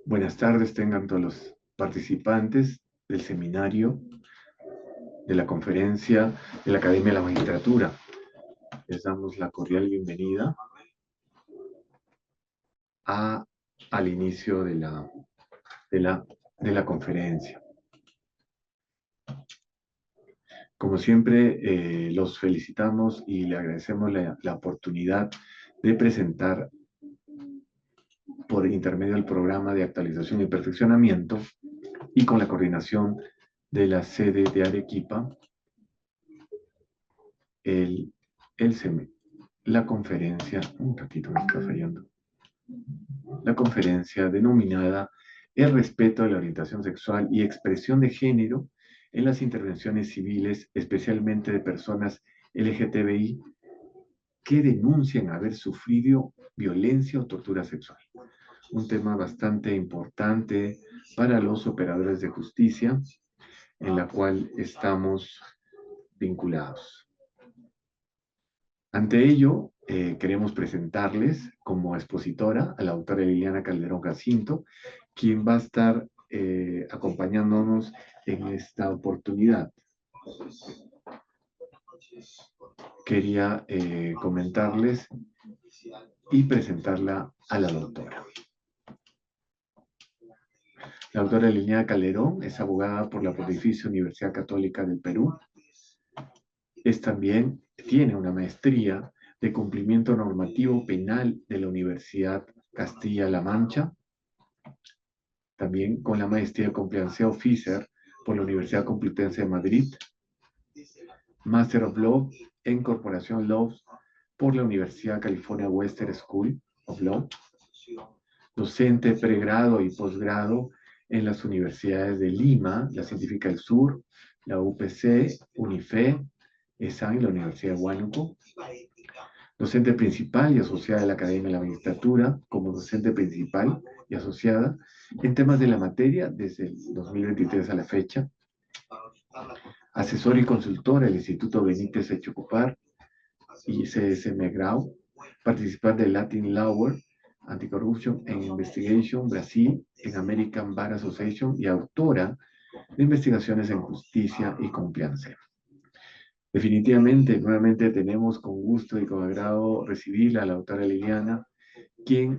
Buenas tardes, tengan todos los participantes del seminario, de la conferencia de la Academia de la Magistratura. Les damos la cordial bienvenida a, al inicio de la, de la conferencia. Como siempre, los felicitamos y le agradecemos la oportunidad de presentar por intermedio del programa de actualización y perfeccionamiento y con la coordinación de la sede de Arequipa, el, el, la conferencia, un ratito me está fallando, la conferencia denominada El respeto a la orientación sexual y expresión de género en las intervenciones civiles, especialmente de personas LGTBI que denuncian haber sufrido violencia o tortura sexual. Un tema bastante importante para los operadores de justicia en la cual estamos vinculados. Ante ello, queremos presentarles como expositora a la autora Liliana Calderón Jacinto, quien va a estar acompañándonos en esta oportunidad. Quería comentarles y presentarla a la doctora. La doctora Liliana Calderón es abogada por la Pontificia Universidad Católica del Perú. Tiene una maestría de cumplimiento normativo penal de la Universidad Castilla-La Mancha, también con la maestría de Compliance Officer por la Universidad Complutense de Madrid, Master of Law en Corporation Law por la Universidad California Western School of Law, docente pregrado y posgrado en las universidades de Lima, la Científica del Sur, la UPC, UNIFE, ESAN y la Universidad de Huánuco, docente principal y asociada de la Academia de la Magistratura, como docente principal y asociada en temas de la materia desde el 2023 a la fecha, asesor y consultor del Instituto Benítez Echocopar y CSM Grau, participante del Latin Law Anti-Corruption and Investigation Brasil en American Bar Association y autora de investigaciones en justicia y compliance. Definitivamente, nuevamente tenemos con gusto y con agrado recibir a la doctora Liliana, quien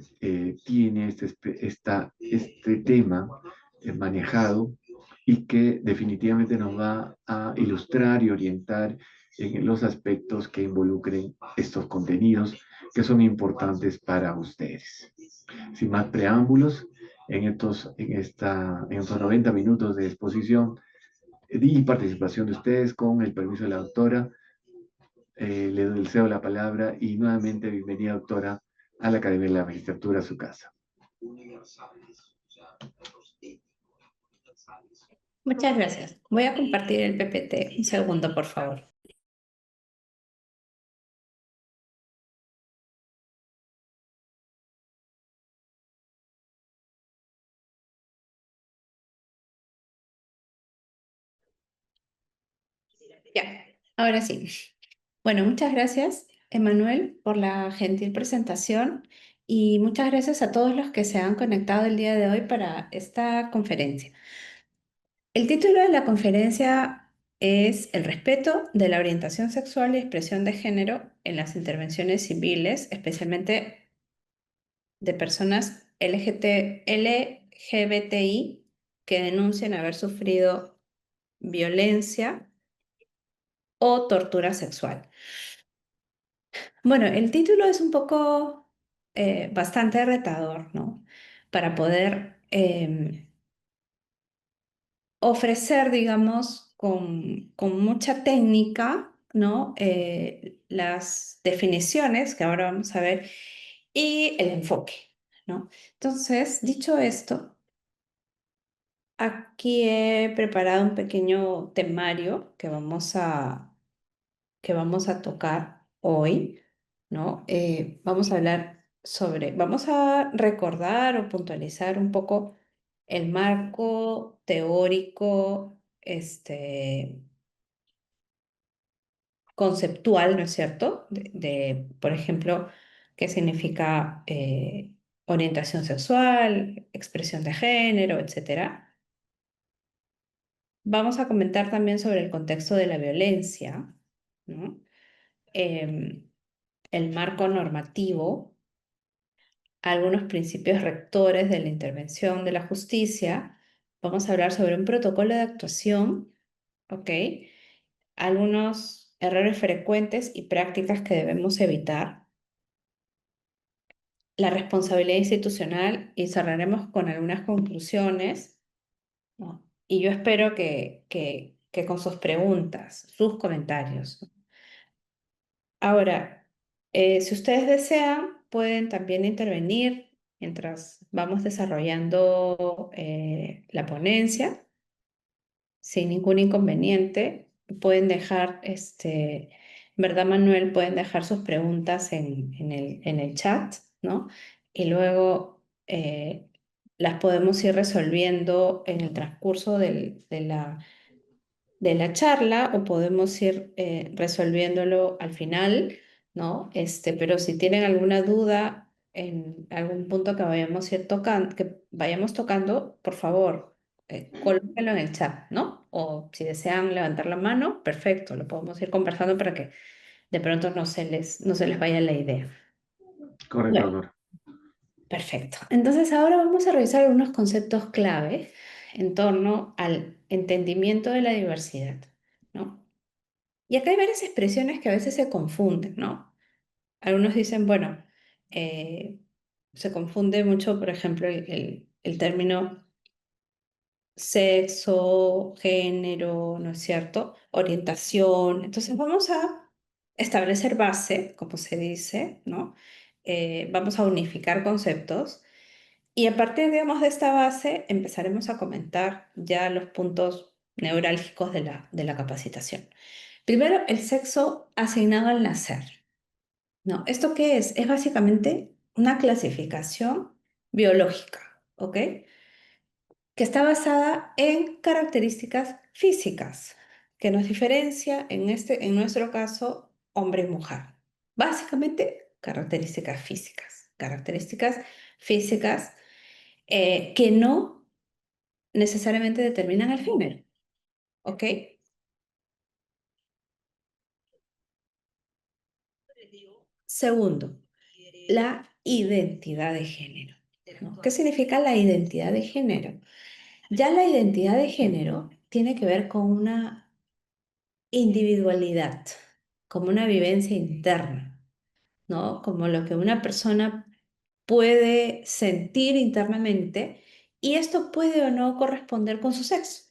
tiene este tema manejado y que definitivamente nos va a ilustrar y orientar en los aspectos que involucren estos contenidos que son importantes para ustedes. Sin más preámbulos, en estos 90 minutos de exposición y participación de ustedes, con el permiso de la doctora, le deseo la palabra y nuevamente bienvenida, doctora, a la Academia de la Magistratura, a su casa. Muchas gracias. Voy a compartir el PPT. Un segundo, por favor. Ya, ahora sí. Bueno, muchas gracias, Emanuel, por la gentil presentación y muchas gracias a todos los que se han conectado el día de hoy para esta conferencia. El título de la conferencia es El respeto de la orientación sexual y expresión de género en las intervenciones civiles, especialmente de personas LGBTI que denuncian haber sufrido violencia o tortura sexual. Bueno, el título es un poco bastante retador, ¿no? Para poder ofrecer, digamos, con mucha técnica, ¿no? Las definiciones que ahora vamos a ver y el enfoque, ¿no? Entonces, dicho esto, aquí he preparado un pequeño temario que vamos a tocar hoy, ¿no? Vamos a recordar o puntualizar un poco el marco teórico, conceptual, ¿no es cierto? Por ejemplo, qué significa orientación sexual, expresión de género, etcétera. Vamos a comentar también sobre el contexto de la violencia, ¿no? Em, el marco normativo, algunos principios rectores de la intervención de la justicia. Vamos a hablar sobre un protocolo de actuación, ¿ok? Algunos errores frecuentes y prácticas que debemos evitar, la responsabilidad institucional y cerraremos con algunas conclusiones, ¿no? Y yo espero que con sus preguntas, sus comentarios. Ahora, si ustedes desean, pueden también intervenir mientras vamos desarrollando la ponencia sin ningún inconveniente. Pueden dejar, ¿verdad, Manuel? Pueden dejar sus preguntas en el chat, ¿no? Y luego las podemos ir resolviendo en el transcurso de la charla o podemos ir resolviéndolo al final, ¿no? Pero si tienen alguna duda en algún punto que vayamos tocando, por favor, colóquenlo en el chat, ¿no? O si desean levantar la mano, perfecto, lo podemos ir conversando para que de pronto no se les vaya la idea. Correcto, Bueno, doctor. perfecto. Entonces ahora vamos a revisar algunos conceptos clave en torno al entendimiento de la diversidad, ¿no? Y acá hay varias expresiones que a veces se confunden, ¿no? Algunos dicen, bueno, eh, se confunde mucho, por ejemplo, el término sexo, género, ¿no es cierto? Orientación. Entonces vamos a establecer base, como se dice, ¿no? Vamos a unificar conceptos y a partir, digamos, de esta base empezaremos a comentar ya los puntos neurálgicos de la capacitación. Primero, el sexo asignado al nacer. ¿No? ¿Esto qué es? Es básicamente una clasificación biológica, ¿ok? Que está basada en características físicas, que nos diferencia en nuestro caso, hombre y mujer. Básicamente, características físicas que no necesariamente determinan el género, ¿ok? Segundo, la identidad de género, ¿no? ¿Qué significa la identidad de género? Ya la identidad de género tiene que ver con una individualidad, como una vivencia interna, ¿no? Como lo que una persona puede sentir internamente y esto puede o no corresponder con su sexo,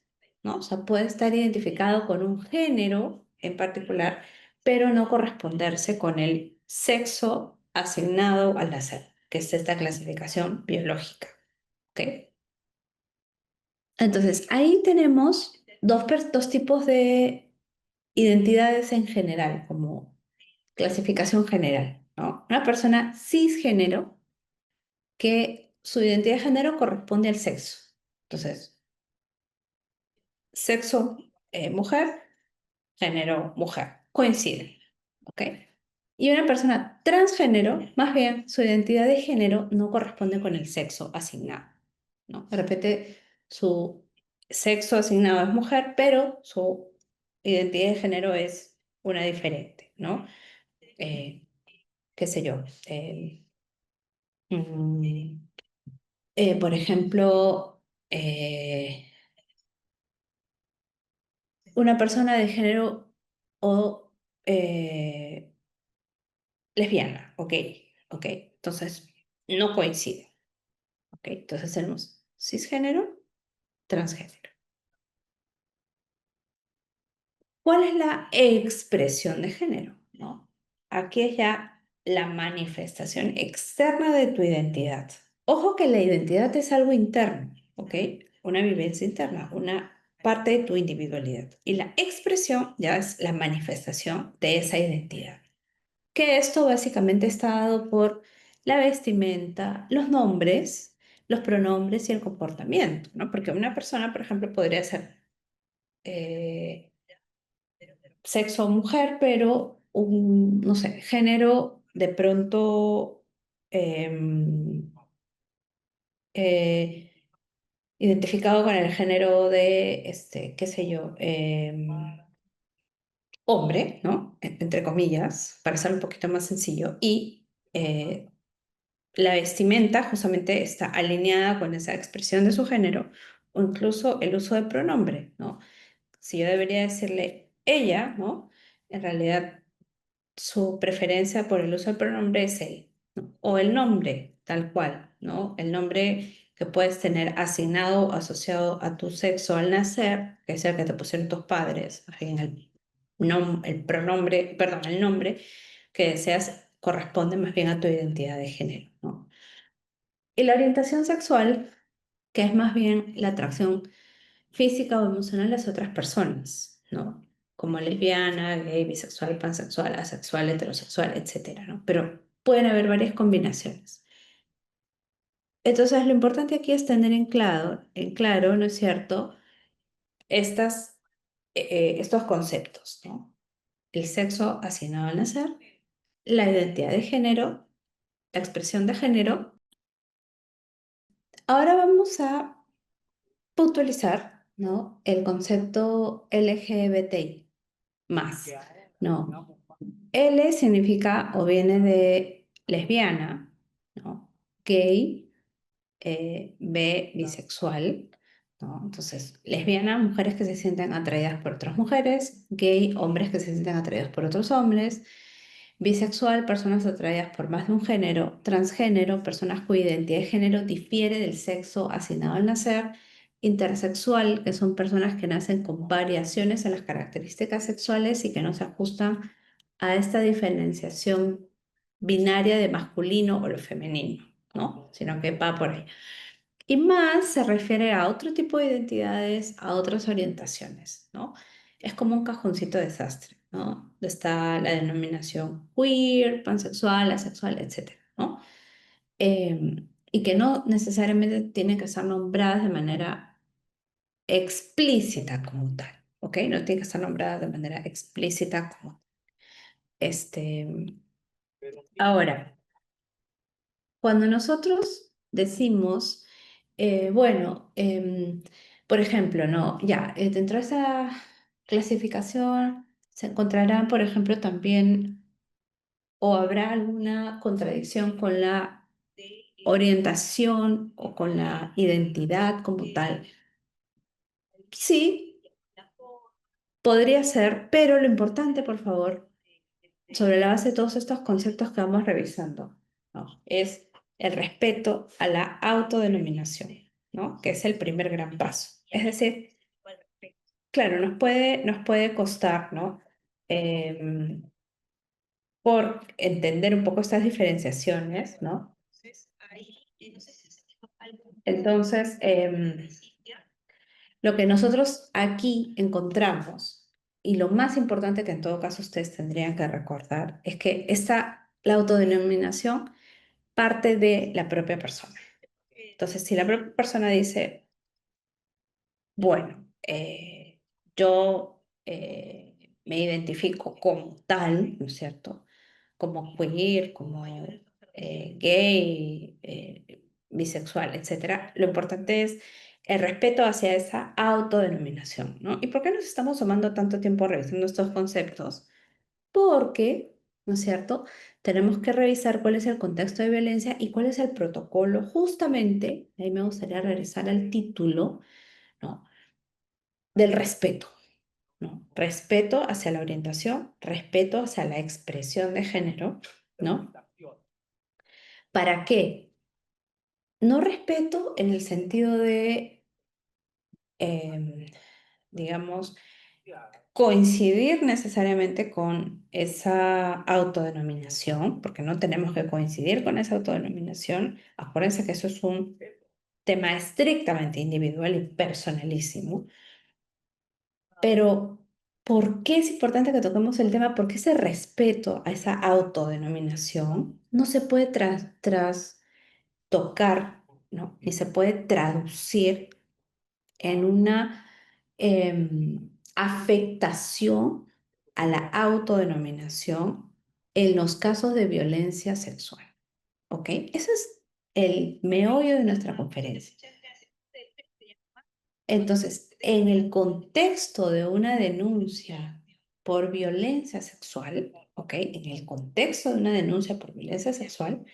¿no? O sea, puede estar identificado con un género en particular, pero no corresponderse con el sexo asignado al nacer, que es esta clasificación biológica, ¿ok? Entonces, ahí tenemos dos tipos de identidades en general, como clasificación general, ¿no? Una persona cisgénero que su identidad de género corresponde al sexo. Entonces, sexo mujer, género mujer, coinciden, ¿ok? Y una persona transgénero, más bien, su identidad de género no corresponde con el sexo asignado, ¿no? De repente, su sexo asignado es mujer, pero su identidad de género es una diferente, ¿no? Eh, qué sé yo. Mm, por ejemplo, una persona de género o eh, lesbiana, ok, ok, entonces no coincide, ok, entonces tenemos cisgénero, transgénero. ¿Cuál es la expresión de género? ¿No? Aquí es ya la manifestación externa de tu identidad. Ojo que la identidad es algo interno, ¿ok? Una vivencia interna, una parte de tu individualidad. Y la expresión ya es la manifestación de esa identidad. Que esto básicamente está dado por la vestimenta, los nombres, los pronombres y el comportamiento, ¿no? Porque una persona, por ejemplo, podría ser eh, sexo mujer, pero un, no sé, género de pronto identificado con el género de, qué sé yo, hombre, ¿no? Entre comillas, para ser un poquito más sencillo, y la vestimenta justamente está alineada con esa expresión de su género, o incluso el uso de pronombre, ¿no? Si yo debería decirle ella, ¿no? En realidad su preferencia por el uso del pronombre es él, ¿no? O el nombre, tal cual, ¿no? El nombre que puedes tener asignado o asociado a tu sexo al nacer, que es el que te pusieron tus padres, más bien el pronombre, perdón, el nombre que deseas corresponde más bien a tu identidad de género, ¿no? Y la orientación sexual, que es más bien la atracción física o emocional hacia otras personas, ¿no? Como lesbiana, gay, bisexual, pansexual, asexual, heterosexual, etcétera, ¿no? Pero pueden haber varias combinaciones. Entonces, lo importante aquí es tener en claro, ¿no es cierto?, estas, estos conceptos, ¿no? El sexo asignado al nacer, la identidad de género, la expresión de género. Ahora vamos a puntualizar, ¿no?, el concepto LGBTI más, ¿no? L significa o viene de lesbiana, ¿no? Gay, bisexual, ¿no? Entonces, lesbiana, mujeres que se sienten atraídas por otras mujeres; gay, hombres que se sienten atraídos por otros hombres; bisexual, personas atraídas por más de un género; transgénero, personas cuya identidad de género difiere del sexo asignado al nacer; intersexual, que son personas que nacen con variaciones en las características sexuales y que no se ajustan a esta diferenciación binaria de masculino o lo femenino, ¿no? Sino que va por ahí. Y más se refiere a otro tipo de identidades, a otras orientaciones, ¿no? Es como un cajoncito de desastre, ¿no? Donde está la denominación queer, pansexual, asexual, etcétera, ¿no? Y que no necesariamente tienen que ser nombradas de manera explícita como tal, ¿ok? No tienen que estar nombradas de manera explícita como este. Ahora, cuando nosotros decimos, bueno, por ejemplo, no, ya, dentro de esa clasificación se encontrará, por ejemplo, también, o habrá alguna contradicción con la orientación o con la identidad como tal. Sí, podría ser, pero lo importante, por favor, sobre la base de todos estos conceptos que vamos revisando, ¿no?, es el respeto a la autodenominación, ¿no?, que es el primer gran paso. Es decir, claro, nos puede costar, ¿no?, Em, por entender un poco estas diferenciaciones, ¿no? Entonces, lo que nosotros aquí encontramos, y lo más importante que en todo caso ustedes tendrían que recordar, es que la autodenominación parte de la propia persona. Entonces, si la propia persona dice, bueno, yo me identifico como tal, ¿no es cierto?, como queer, como gay, bisexual, etcétera, lo importante es el respeto hacia esa autodenominación, ¿no? ¿Y por qué nos estamos tomando tanto tiempo revisando estos conceptos? Porque, ¿no es cierto?, tenemos que revisar cuál es el contexto de violencia y cuál es el protocolo, justamente, ahí me gustaría regresar al título, ¿no?, del respeto, ¿no? Respeto hacia la orientación, respeto hacia la expresión de género, ¿no? ¿Para qué? No respeto en el sentido de, em, digamos, coincidir necesariamente con esa autodenominación, porque no tenemos que coincidir con esa autodenominación. Acuérdense que eso es un tema estrictamente individual y personalísimo. Pero, ¿por qué es importante que toquemos el tema? Porque ese respeto a esa autodenominación no se puede tocar, ¿no?, ni se puede traducir en una afectación a la autodenominación en los casos de violencia sexual, ¿ok? Eso es el meollo de nuestra conferencia. Entonces, en el contexto de una denuncia por violencia sexual, ¿ok? En el contexto de una denuncia por violencia sexual,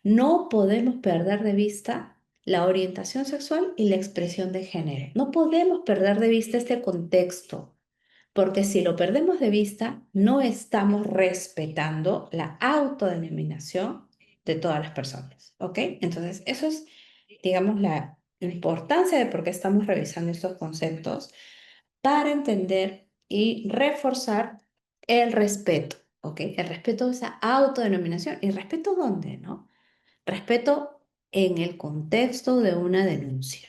no podemos perder de vista la orientación sexual y la expresión de género. No podemos perder de vista este contexto, porque si lo perdemos de vista, no estamos respetando la autodenominación de todas las personas, ¿ok? Entonces, eso es, digamos, la importancia de por qué estamos revisando estos conceptos para entender y reforzar el respeto, ¿ok? El respeto a esa autodenominación. ¿Y respeto dónde, no? Respeto en el contexto de una denuncia,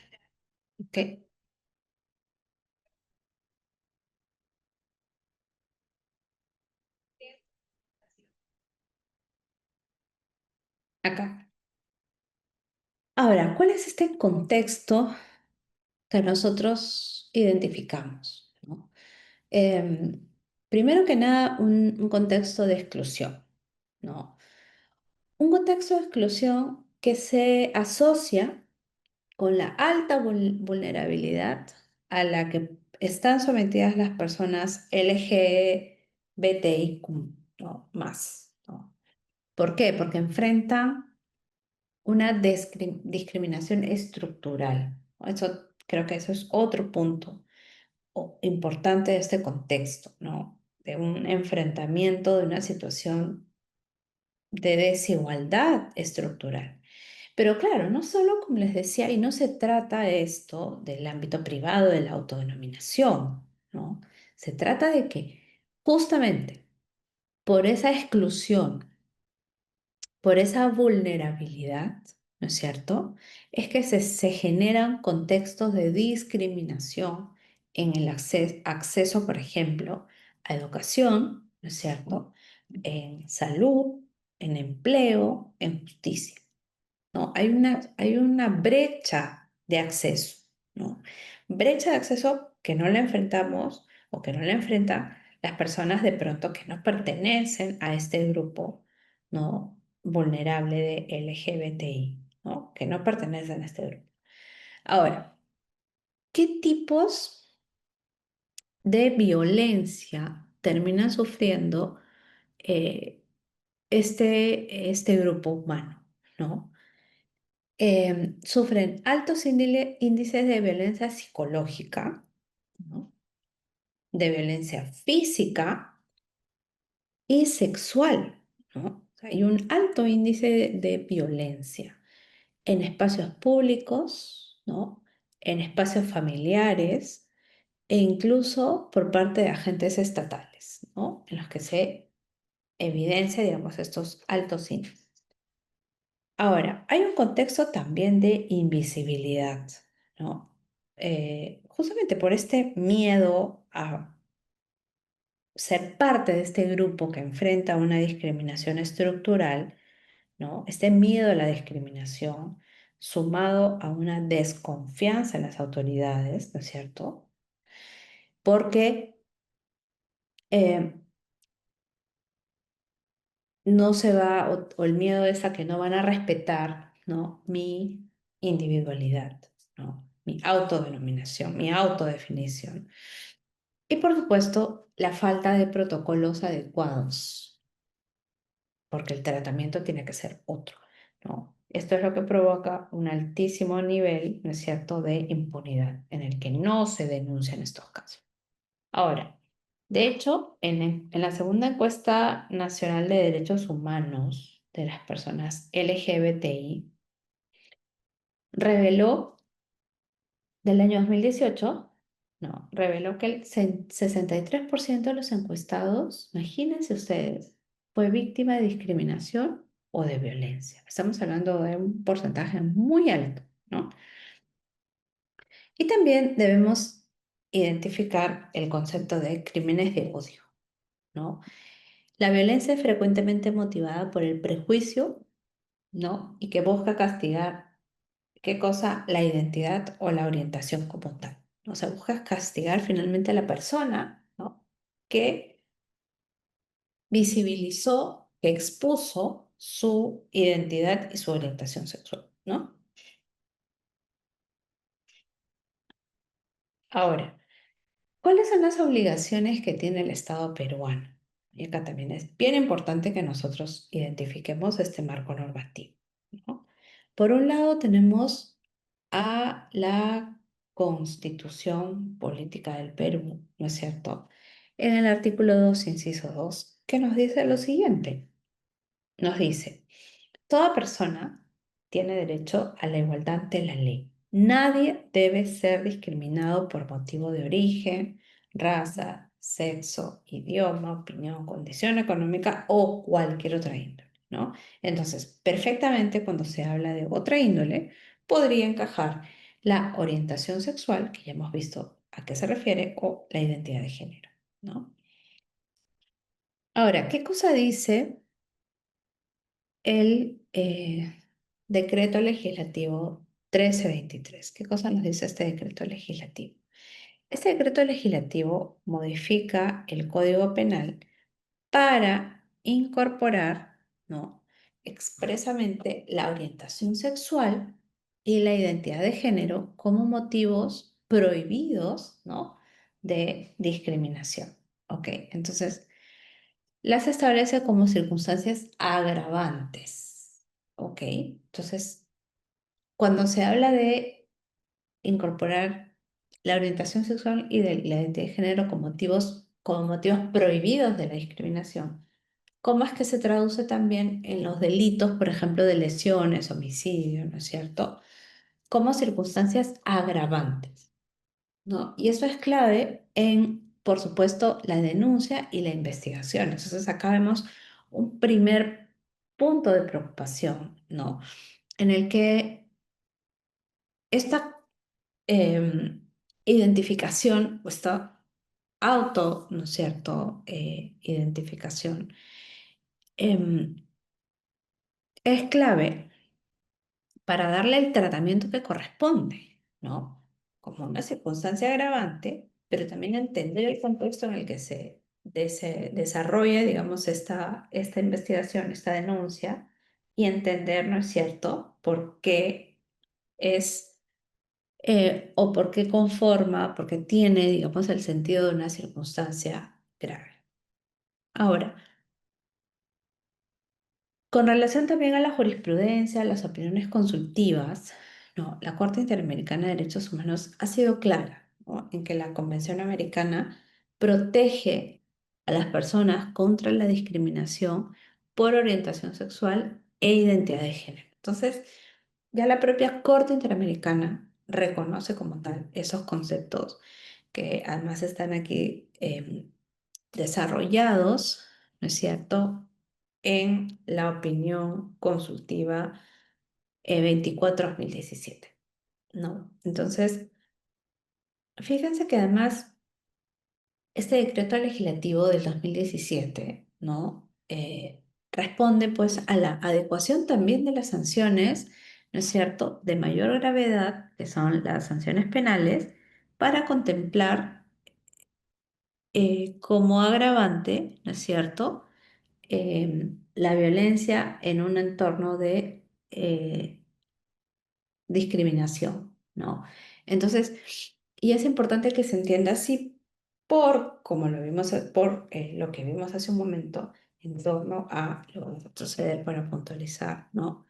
¿ok? Acá. Ahora, ¿cuál es este contexto que nosotros identificamos, ¿no? Primero que nada, un contexto de exclusión, ¿no? Un contexto de exclusión que se asocia con la alta vulnerabilidad a la que están sometidas las personas LGBTIQ, ¿no? Más, ¿no? ¿Por qué? Porque enfrentan una discriminación estructural, ¿no? Eso, creo que eso es otro punto importante de este contexto, ¿no? De un enfrentamiento, de una situación de desigualdad estructural. Pero claro, no solo, como les decía, y no se trata esto del ámbito privado de la autodenominación, ¿no? Se trata de que justamente por esa exclusión, por esa vulnerabilidad, ¿no es cierto? Es que se generan contextos de discriminación en el acceso, por ejemplo, a educación, ¿no es cierto? En salud, en empleo, en justicia, ¿no? Hay una brecha de acceso, ¿no? Brecha de acceso que no la enfrentamos o que no la enfrentan las personas de pronto que no pertenecen a este grupo, ¿no? Vulnerable de LGBTI, ¿no? Que no pertenecen a este grupo. Ahora, ¿qué tipos de violencia terminan sufriendo este grupo humano, ¿no? Sufren altos índices de violencia psicológica, ¿no? De violencia física y sexual, ¿no? Hay un alto índice de violencia en espacios públicos, ¿no? En espacios familiares e incluso por parte de agentes estatales, ¿no? En los que se evidencia, digamos, estos altos índices. Ahora, hay un contexto también de invisibilidad, ¿no? Justamente por este miedo a ser parte de este grupo que enfrenta una discriminación estructural, ¿no? Este miedo a la discriminación, sumado a una desconfianza en las autoridades, ¿no es cierto? Porque eh, no se va, o el miedo es a que no van a respetar, ¿no? Mi individualidad, ¿no? Mi autodenominación, mi autodefinición. Y por supuesto, la falta de protocolos adecuados, porque el tratamiento tiene que ser otro, ¿no? Esto es lo que provoca un altísimo nivel, ¿no es cierto?, de impunidad, en el que no se denuncian estos casos. Ahora, de hecho, en la segunda encuesta nacional de derechos humanos de las personas LGBTI, reveló del año 2018, no, reveló que el 63% de los encuestados, imagínense ustedes, fue víctima de discriminación o de violencia. Estamos hablando de un porcentaje muy alto, ¿no? Y también debemos identificar el concepto de crímenes de odio, ¿no? La violencia es frecuentemente motivada por el prejuicio, ¿no? Y que busca castigar, ¿qué cosa? La identidad o la orientación como tal. O sea, busca castigar finalmente a la persona, ¿no? Que visibilizó, que expuso su identidad y su orientación sexual. ¿no? Ahora, ¿cuáles son las obligaciones que tiene el Estado peruano? Y acá también es bien importante que nosotros identifiquemos este marco normativo, ¿no? Por un lado tenemos a la Constitución Política del Perú, ¿no es cierto? En el artículo 2, inciso 2, que nos dice lo siguiente. Nos dice, toda persona tiene derecho a la igualdad ante la ley. Nadie debe ser discriminado por motivo de origen, raza, sexo, idioma, opinión, condición económica o cualquier otra índole, ¿no? Entonces, perfectamente cuando se habla de otra índole, podría encajar la orientación sexual, que ya hemos visto a qué se refiere, o la identidad de género, ¿no? Ahora, ¿qué cosa dice el decreto legislativo 1323? ¿Qué cosa nos dice este decreto legislativo? Este decreto legislativo modifica el Código Penal para incorporar, ¿no?, expresamente la orientación sexual y la identidad de género como motivos prohibidos, ¿no?, de discriminación. ¿Ok? Entonces, las establece como circunstancias agravantes. ¿Ok? Entonces, cuando se habla de incorporar la orientación sexual y de la identidad de género como motivos prohibidos de la discriminación, ¿cómo es que se traduce también en los delitos, por ejemplo, de lesiones, homicidio, ¿no es cierto? Como circunstancias agravantes, ¿no? Y eso es clave en, por supuesto, la denuncia y la investigación. Entonces, acá vemos un primer punto de preocupación, ¿no? En el que esta identificación, o esta auto, ¿no es cierto?, identificación, em, es clave para darle el tratamiento que corresponde, ¿no? Como una circunstancia agravante, pero también entender el contexto en el que se desarrolla, digamos, esta investigación, esta denuncia, y entender, ¿no es cierto?, por qué es o por qué conforma, porque tiene, digamos, el sentido de una circunstancia grave. Ahora, con relación también a la jurisprudencia, las opiniones consultivas, no, la Corte Interamericana de Derechos Humanos ha sido clara, ¿no?, en que la Convención Americana protege a las personas contra la discriminación por orientación sexual e identidad de género. Entonces, ya la propia Corte Interamericana reconoce como tal esos conceptos que además están aquí desarrollados, ¿no es cierto?, en la opinión consultiva 24/2017, ¿no? Entonces, fíjense que además este decreto legislativo del 2017, ¿no?, responde pues a la adecuación también de las sanciones, ¿no es cierto?, de mayor gravedad, que son las sanciones penales, para contemplar como agravante, ¿no es cierto?, la violencia en un entorno de discriminación, ¿no? Entonces, y es importante que se entienda así como lo vimos, por lo que vimos hace un momento en torno a, lo vamos a proceder para puntualizar, ¿no?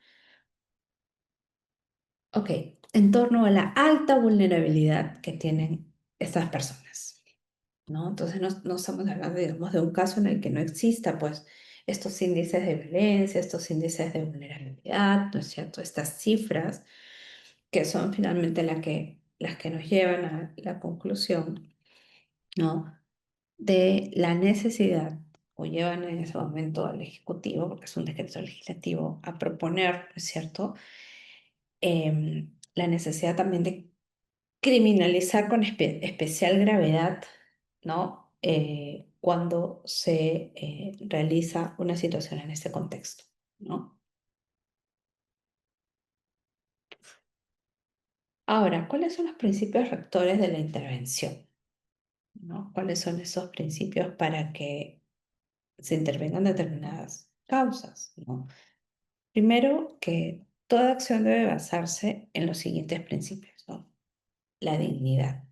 Ok, en torno a la alta vulnerabilidad que tienen estas personas, ¿no? Entonces no estamos hablando, digamos, de un caso en el que no exista, pues, estos índices de violencia, estos índices de vulnerabilidad, ¿no es cierto? Estas cifras que son finalmente las que nos llevan a la conclusión, ¿no?, de la necesidad, o llevan en ese momento al Ejecutivo, porque es un decreto legislativo, a proponer, ¿no es cierto?, la necesidad también de criminalizar con especial gravedad, ¿no?, cuando se realiza una situación en este contexto, ¿no? Ahora, ¿cuáles son los principios rectores de la intervención? ¿No? ¿Cuáles son esos principios para que se intervengan determinadas causas? ¿No? Primero, que toda acción debe basarse en los siguientes principios, ¿no? La dignidad,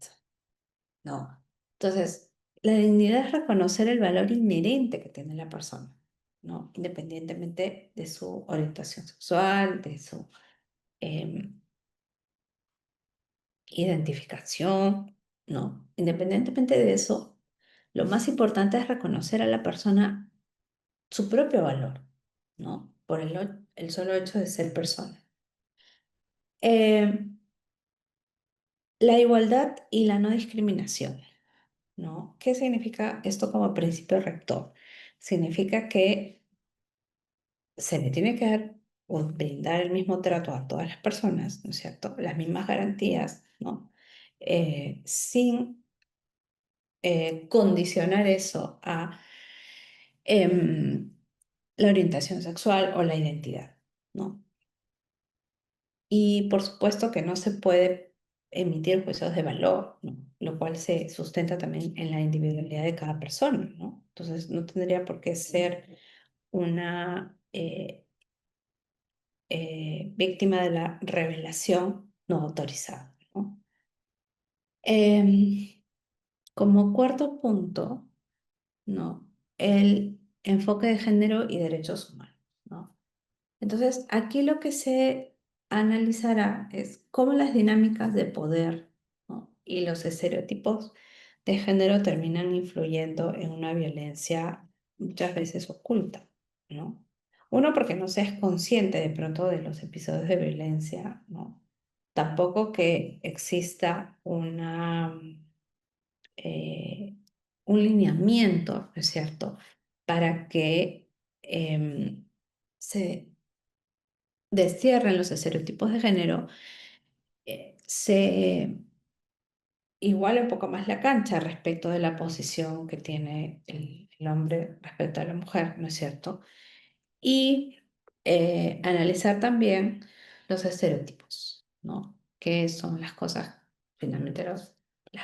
¿no? Entonces, la dignidad es reconocer el valor inherente que tiene la persona, ¿no? Independientemente de su orientación sexual, de su em, identificación, ¿no? Independientemente de eso, lo más importante es reconocer a la persona su propio valor, ¿no? Por el solo hecho de ser persona. Eh, la igualdad y la no discriminación, ¿no? ¿Qué significa esto como principio rector? Significa que se le tiene que dar o brindar el mismo trato a todas las personas, ¿no es cierto? Las mismas garantías, ¿no? Sin condicionar eso a la orientación sexual o la identidad, ¿no? Y por supuesto que no se puede emitir juicios de valor, ¿no? Lo cual se sustenta también en la individualidad de cada persona, ¿no? Entonces no tendría por qué ser una víctima de la revelación no autorizada, ¿no? Em, Como cuarto punto, ¿no? El enfoque de género y derechos humanos, ¿no? Entonces, aquí lo que se analizará es cómo las dinámicas de poder, ¿no? Y los estereotipos de género terminan influyendo en una violencia muchas veces oculta, ¿no? Uno, porque no se es consciente de pronto de los episodios de violencia, ¿no? Tampoco que exista eh, un lineamiento, ¿no es cierto?, para que se destierren los estereotipos de género, se iguala un poco más la cancha respecto de la posición que tiene el hombre respecto a la mujer, ¿no es cierto? Y analizar también los estereotipos, ¿no? ¿Qué son las cosas, finalmente las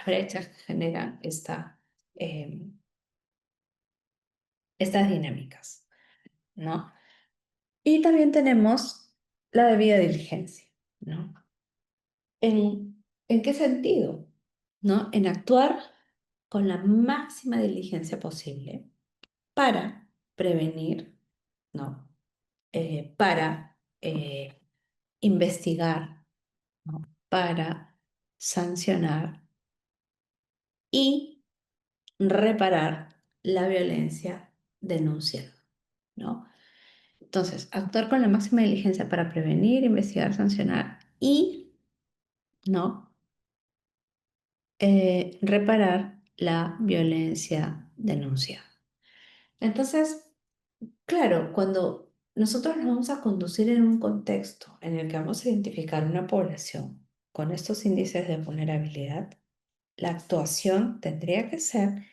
brechas que generan eh, estas dinámicas, ¿no? Y también tenemos la debida diligencia, ¿no? ¿En qué sentido? ¿No? En actuar con la máxima diligencia posible para prevenir, ¿no? Para investigar, ¿no? Para sancionar y reparar la violencia denunciada, ¿no? Entonces, actuar con la máxima diligencia para prevenir, investigar, sancionar y, ¿no? Reparar la violencia denunciada. Entonces, claro, cuando nosotros nos vamos a conducir en un contexto en el que vamos a identificar una población con estos índices de vulnerabilidad, la actuación tendría que ser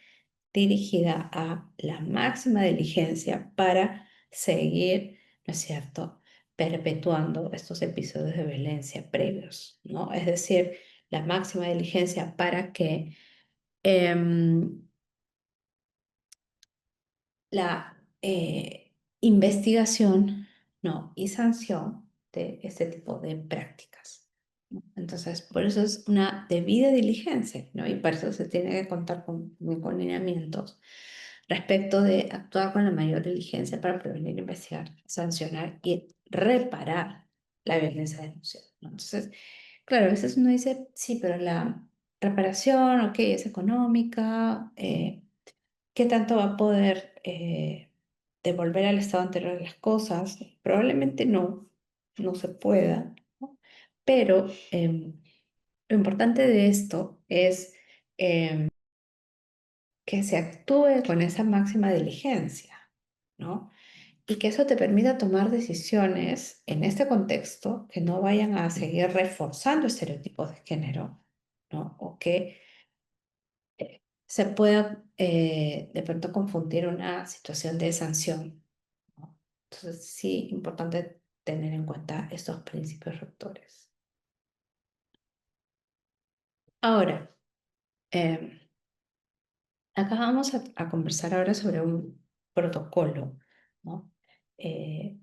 dirigida a la máxima diligencia para seguir, ¿no es cierto?, perpetuando estos episodios de violencia previos, ¿no? Es decir, la máxima diligencia para que em, la investigación, ¿no? Y sanción de este tipo de prácticas, ¿no? Entonces, por eso es una debida diligencia, ¿no? Y para eso se tiene que contar con lineamientos respecto de actuar con la mayor diligencia para prevenir, investigar, sancionar y reparar la violencia denunciada, ¿no? Entonces, claro, a veces uno dice, sí, pero la reparación, ok, es económica, ¿qué tanto va a poder devolver al estado anterior de las cosas? Probablemente no se pueda, ¿no? Pero lo importante de esto es que se actúe con esa máxima diligencia, ¿no? Y que eso te permita tomar decisiones en este contexto que no vayan a seguir reforzando estereotipos de género, ¿no? O que se pueda de pronto confundir una situación de sanción, ¿no? Entonces, sí, importante tener en cuenta estos principios rectores. Ahora, em, acá vamos a conversar ahora sobre un protocolo, ¿no? Eh,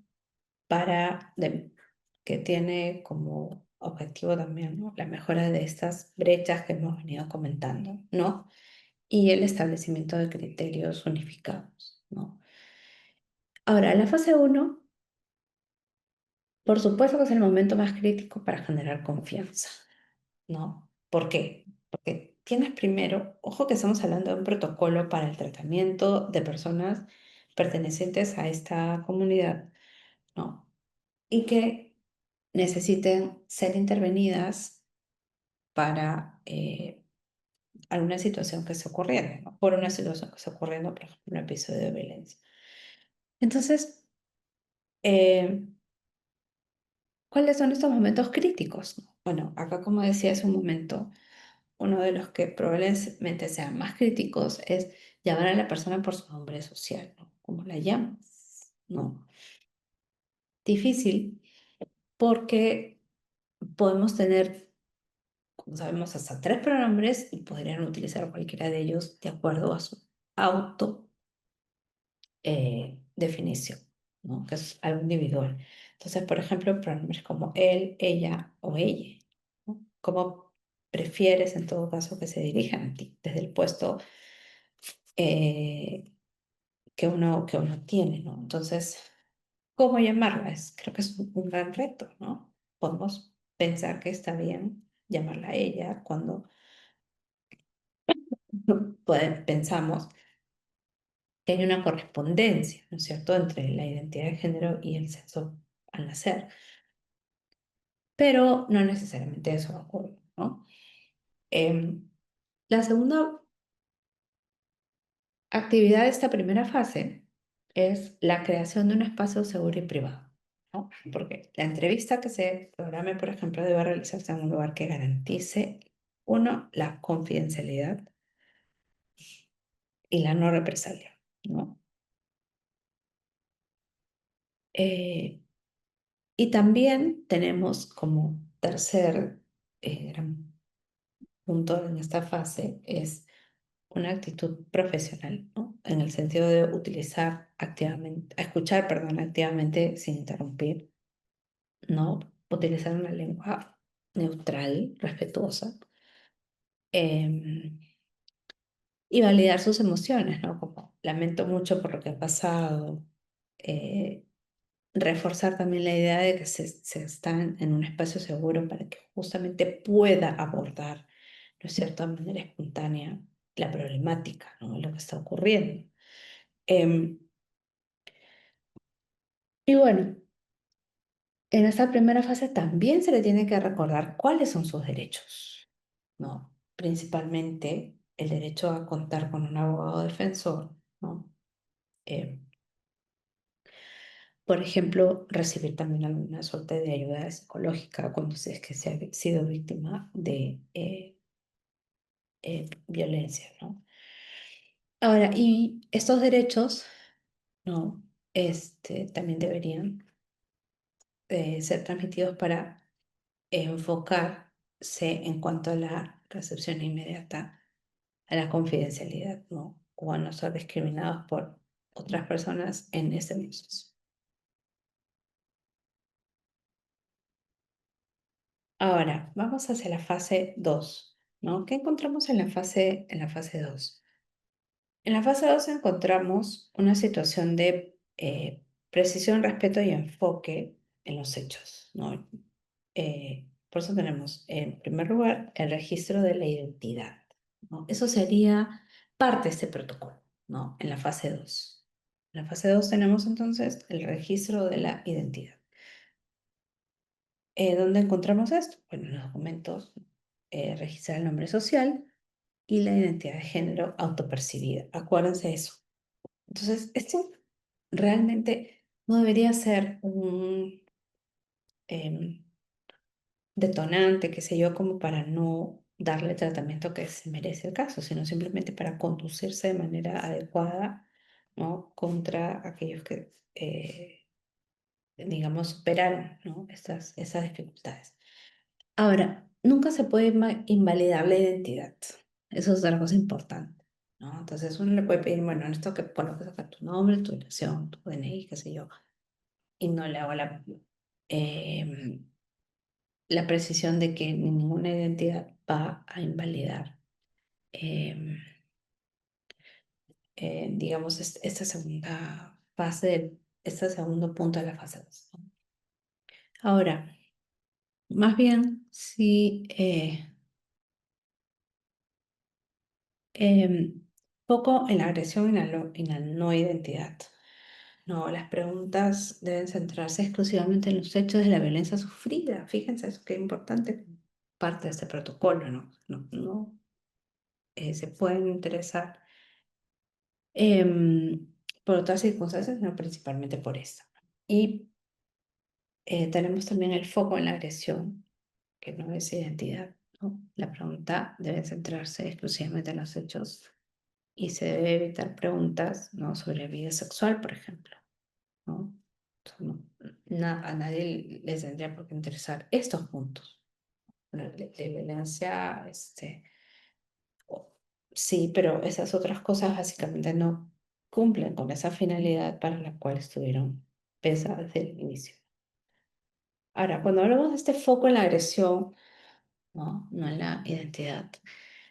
para que tiene como objetivo también, ¿no?, la mejora de estas brechas que hemos venido comentando, ¿no? Y el establecimiento de criterios unificados, ¿no? Ahora, la fase uno, por supuesto que es el momento más crítico para generar confianza, ¿no? ¿Por qué? Porque tienes primero, ojo que estamos hablando de un protocolo para el tratamiento de personas pertenecientes a esta comunidad, ¿no? Y que necesiten ser intervenidas para alguna situación que esté ocurriendo, ¿no? Por una situación que esté ocurriendo, por ejemplo, un episodio de violencia. Entonces, eh, ¿cuáles son estos momentos críticos? Bueno, acá, como decía hace un momento, uno de los que probablemente sean más críticos es llamar a la persona por su nombre social, ¿no? ¿Cómo la llamas? ¿No? Difícil porque podemos tener, como sabemos, hasta tres pronombres y podrían utilizar cualquiera de ellos de acuerdo a su auto definición, ¿no? Que es algo individual. Entonces, por ejemplo, pronombres como él, ella o ella, ¿no? ¿Cómo prefieres en todo caso que se dirijan a ti desde el puesto eh, que uno tiene, ¿no? Entonces, ¿cómo llamarla? Creo que es un gran reto, ¿no? Podemos pensar que está bien llamarla a ella cuando pensamos que hay una correspondencia, ¿no es cierto?, entre la identidad de género y el sexo al nacer. Pero no necesariamente eso ocurre, ¿no? La segunda actividad de esta primera fase es la creación de un espacio seguro y privado, ¿no? Porque la entrevista que se programe, por ejemplo, debe realizarse en un lugar que garantice, uno, la confidencialidad y la no represalia, ¿no? Eh, y también tenemos como tercer gran punto en esta fase es una actitud profesional, ¿no? En el sentido de utilizar activamente, escuchar, perdón, activamente sin interrumpir, ¿no? Utilizar una lengua neutral, respetuosa, em, y validar sus emociones, ¿no? Como lamento mucho por lo que ha pasado. eh, Reforzar también la idea de que se están en un espacio seguro para que justamente pueda abordar, ¿no es cierto?, de manera espontánea la problemática, ¿no?, lo que está ocurriendo. Em, y bueno, en esta primera fase también se le tiene que recordar cuáles son sus derechos, ¿no? Principalmente el derecho a contar con un abogado defensor, ¿no? Em, por ejemplo, recibir también alguna suerte de ayuda psicológica cuando es que se ha sido víctima de violencia, ¿no? Ahora, y estos derechos, ¿no?, también deberían ser transmitidos para enfocarse en cuanto a la recepción inmediata, a la confidencialidad, ¿no?, o a no ser discriminados por otras personas en este proceso. Ahora, vamos hacia la fase 2, ¿no? ¿Qué encontramos en la fase 2? En la fase 2 encontramos una situación de precisión, respeto y enfoque en los hechos, ¿no? Por eso tenemos, en primer lugar, el registro de la identidad, ¿no? Eso sería parte de este protocolo, ¿no? En la fase 2. En la fase 2 tenemos entonces el registro de la identidad. ¿Dónde encontramos esto? Bueno, en los documentos, registrar el nombre social y la identidad de género autopercibida. Acuérdense de eso. Entonces, esto realmente no debería ser un em, detonante, qué sé yo, como para no darle el tratamiento que se merece el caso, sino simplemente para conducirse de manera adecuada, ¿no?, contra aquellos que, digamos, superaron, ¿no?, esas dificultades. Ahora, nunca se puede invalidar la identidad. Eso es una cosa importante, ¿no? Entonces uno le puede pedir, bueno, en esto que pongo que sacar tu nombre, tu dirección, tu DNI, qué sé yo, y no le hago la... em, la precisión de que ninguna identidad va a invalidar, em, digamos, esta segunda fase, este segundo punto de la fase 2. Ahora, más bien, si poco en la agresión y la no identidad. No, las preguntas deben centrarse exclusivamente en los hechos de la violencia sufrida. Fíjense, eso que es importante, parte de este protocolo, ¿no? No, se pueden interesar em, por otras circunstancias, no principalmente por esta. Y tenemos también el foco en la agresión, que no es identidad, ¿no? La pregunta debe centrarse exclusivamente en los hechos y se debe evitar preguntas, ¿no? Sobre vida sexual, por ejemplo, ¿no? O sea, a nadie les tendría por qué interesar estos puntos. La violencia, sí, pero esas otras cosas básicamente no cumplen con esa finalidad para la cual estuvieron pensadas desde el inicio. Ahora, cuando hablamos de este foco en la agresión, no en la identidad,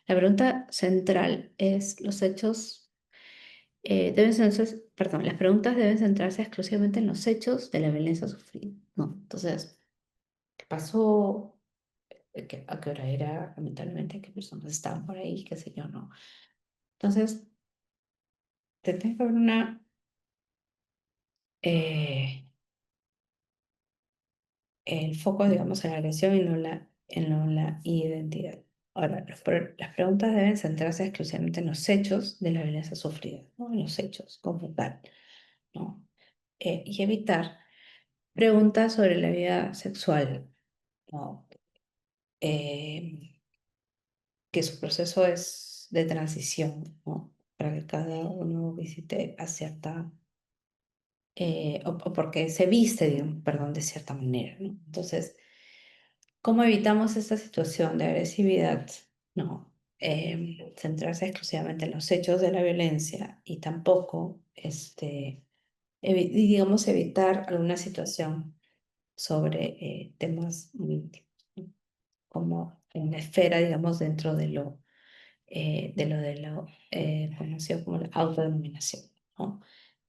la pregunta central es los hechos perdón, las preguntas deben centrarse exclusivamente en los hechos de la violencia sufrida, ¿no? Entonces, ¿qué pasó? ¿A qué hora era? Lamentablemente, ¿qué personas estaban por ahí? ¿Qué sé yo, no? Entonces, tiene que haber eh, el foco, digamos, en la agresión y no la identidad. Ahora, las preguntas deben centrarse exclusivamente en los hechos de la violencia sufrida, ¿no? En los hechos como tal, ¿no? Y evitar preguntas sobre la vida sexual, ¿no? Eh, que su proceso es de transición, ¿no? Para que cada uno visite a cierta, o porque se viste, digamos, perdón, de cierta manera, ¿no? Entonces, ¿cómo evitamos esta situación de agresividad? No, centrarse exclusivamente en los hechos de la violencia y tampoco, y digamos, evitar alguna situación sobre temas muy íntimos, ¿no? Como en la esfera, digamos, dentro de lo conocido como la autodenominación, ¿no?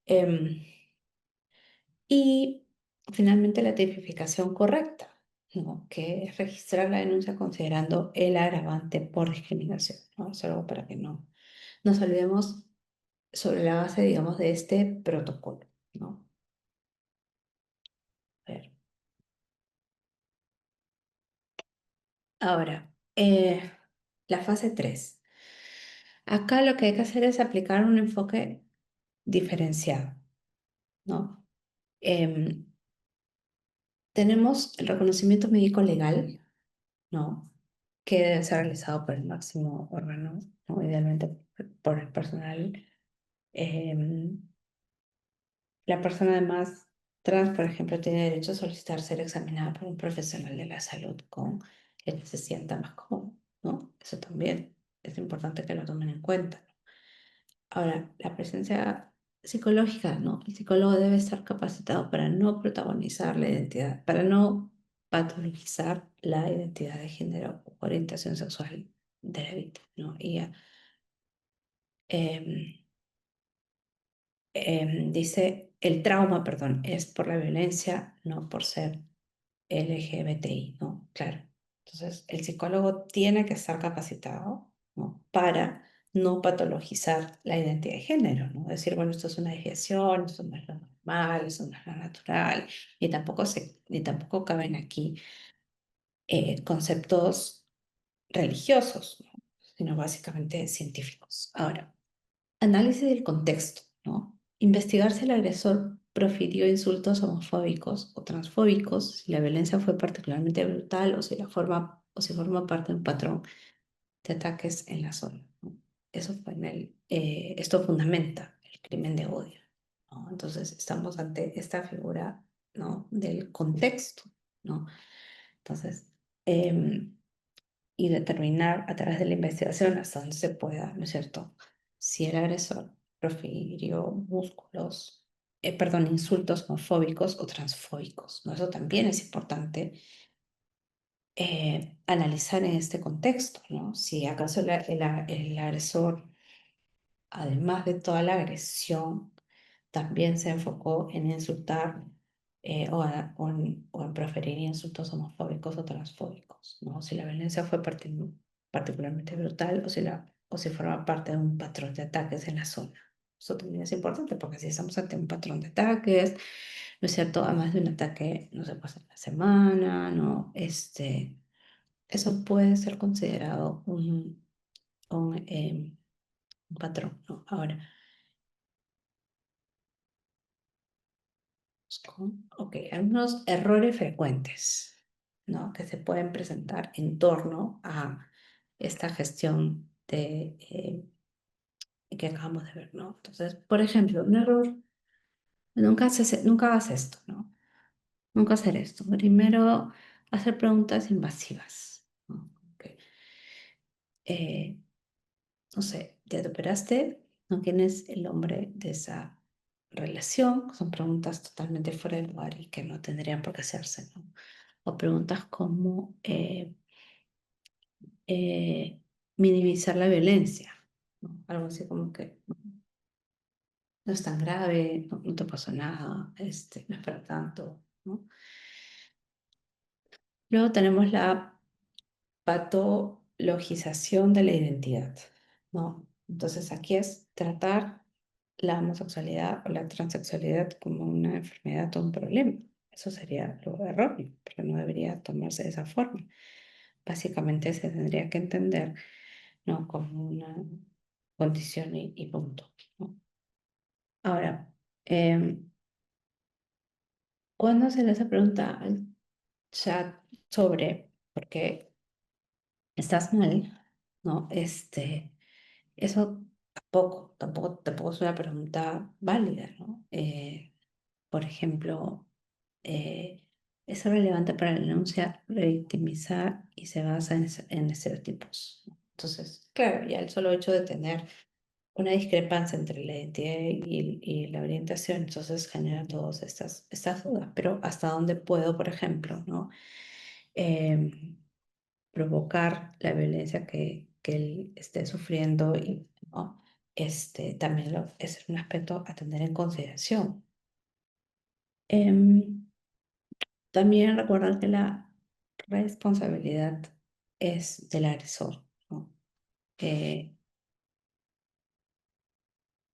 Em, y finalmente la tipificación correcta, ¿no? Que es registrar la denuncia considerando el agravante por discriminación, ¿no? Es algo para que no nos olvidemos sobre la base, digamos, de este protocolo, ¿no? A ver. Ahora, la fase 3. Acá lo que hay que hacer es aplicar un enfoque diferenciado, ¿no? Em, tenemos el reconocimiento médico legal, ¿no? Que debe ser realizado por el máximo órgano, ¿no? Idealmente por el personal. Em, la persona además trans, por ejemplo, tiene derecho a solicitar ser examinada por un profesional de la salud con el que se sienta más cómodo, ¿no? Eso también es importante que lo tomen en cuenta. Ahora, la presencia psicológica, ¿no? El psicólogo debe estar capacitado para no protagonizar la identidad, para no patologizar la identidad de género o orientación sexual de la víctima, ¿no? Y em, dice, el trauma, perdón, es por la violencia, no por ser LGBTI, ¿no? Claro. Entonces, el psicólogo tiene que estar capacitado, ¿no? Para no patologizar la identidad de género, ¿no? Decir, bueno, esto es una desviación, esto no es lo normal, esto no es lo natural, ni tampoco caben aquí conceptos religiosos, ¿no? Sino básicamente científicos. Ahora, análisis del contexto, ¿no? Investigar si el agresor profirió insultos homofóbicos o transfóbicos, si la violencia fue particularmente brutal o si forma parte de un patrón de ataques en la zona, ¿no? Esto fundamenta el crimen de odio, ¿no? Entonces estamos ante esta figura, ¿no? Del contexto, ¿no? Entonces, y determinar a través de la investigación hasta donde se pueda, ¿no es cierto? Si el agresor profirió músculos, perdón, insultos homofóbicos o transfóbicos, ¿no? Eso también es importante analizar en este contexto, ¿no? Si acaso el agresor, además de toda la agresión, también se enfocó en insultar o en proferir insultos homofóbicos o transfóbicos, ¿no? Si la violencia fue particularmente brutal o si forma parte de un patrón de ataques en la zona. Eso también es importante porque si estamos ante un patrón de ataques, ¿no es cierto? Además de un ataque, no se pasa en la semana, ¿no? Eso puede ser considerado un patrón, ¿no? Ahora, ok, algunos errores frecuentes, ¿no? Que se pueden presentar en torno a esta gestión que acabamos de ver, ¿no? Entonces, por ejemplo, un error, nunca hagas esto, ¿no? Nunca hacer esto. Primero, hacer preguntas invasivas, ¿no? Ok. Eh, no sé, ¿ya te operaste? ¿No? ¿Quién es el hombre de esa relación? Son preguntas totalmente fuera de lugar y que no tendrían por qué hacerse, ¿no? O preguntas como eh, minimizar la violencia, ¿no? Algo así como que no es tan grave, no te pasó nada, no es para tanto, ¿no? Luego tenemos la patologización de la identidad, ¿no? Entonces aquí es tratar la homosexualidad o la transexualidad como una enfermedad o un problema. Eso sería lo erróneo, porque no debería tomarse de esa forma. Básicamente se tendría que entender, ¿no? Como una condición y punto, ¿no? Ahora, cuando se le hace pregunta al chat sobre por qué estás mal, ¿no? Eso tampoco es una pregunta válida, ¿no? Por ejemplo, eh, es relevante para la denuncia revictimizar y se basa en estereotipos, ¿no? Entonces, claro, ya el solo hecho de tener una discrepancia entre la identidad y la orientación, entonces genera todas estas dudas. Pero ¿hasta dónde puedo, por ejemplo, ¿no? Em, provocar la violencia que él esté sufriendo y, ¿no? También es un aspecto a tener en consideración. Em, También recordar que la responsabilidad es del agresor, ¿no? Eh,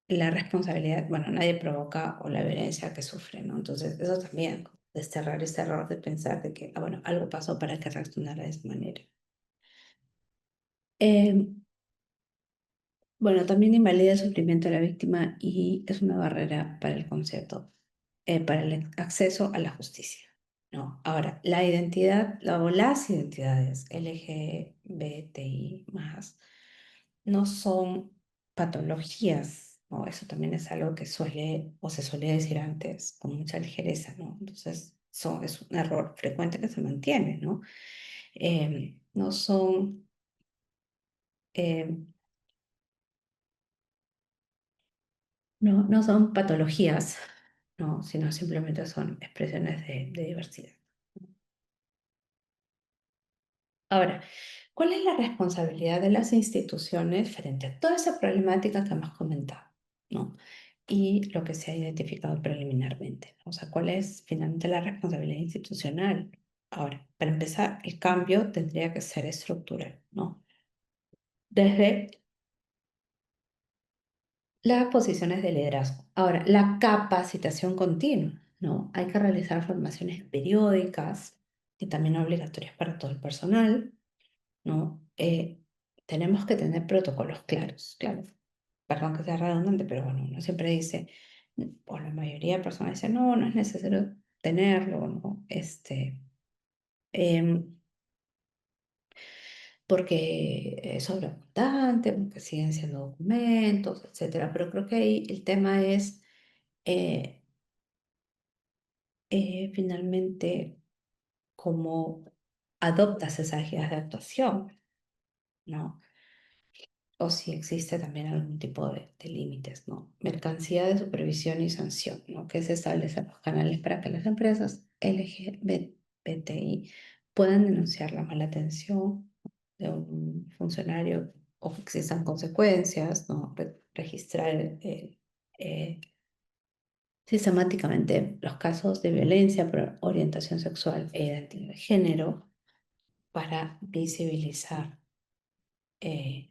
la responsabilidad, bueno, nadie provoca o la violencia que sufre, ¿no? Entonces, eso también, desterrar ese error de pensar de que, bueno, algo pasó para que reaccionara de esa manera. Em, Bueno, también invalida el sufrimiento de la víctima y es una barrera para el concepto, para el acceso a la justicia, ¿no? Ahora, la identidad, o las identidades LGBTI más no son patologías, ¿no? Eso también es algo que suele o se solía decir antes con mucha ligereza, ¿no? Entonces, eso es un error frecuente que se mantiene, ¿no? No son... em, no son patologías, no, sino simplemente son expresiones de diversidad. Ahora, ¿cuál es la responsabilidad de las instituciones frente a toda esa problemática que hemos comentado, ¿no? Y lo que se ha identificado preliminarmente, ¿no? O sea, ¿cuál es finalmente la responsabilidad institucional? Ahora, para empezar, el cambio tendría que ser estructural, ¿no? Desde las posiciones de liderazgo. Ahora, la capacitación continua, ¿no? Hay que realizar formaciones periódicas y también obligatorias para todo el personal, ¿no? Tenemos que tener protocolos claros, claro. Perdón que sea redundante, pero bueno, uno siempre dice, o la mayoría de personas dicen, no, no es necesario tenerlo, ¿no? Em, porque es sobreabundante, porque siguen siendo documentos, etcétera. Pero creo que ahí el tema es eh, finalmente cómo adoptas esas guías de actuación, ¿no? o si existe también algún tipo de límites, ¿no? Mercancía de supervisión y sanción, ¿no? Que es establecer los canales para que las empresas LGBTI puedan denunciar la mala atención de un funcionario o que existan consecuencias, ¿no? Registrar eh, sistemáticamente los casos de violencia por orientación sexual e identidad de género para visibilizar eh,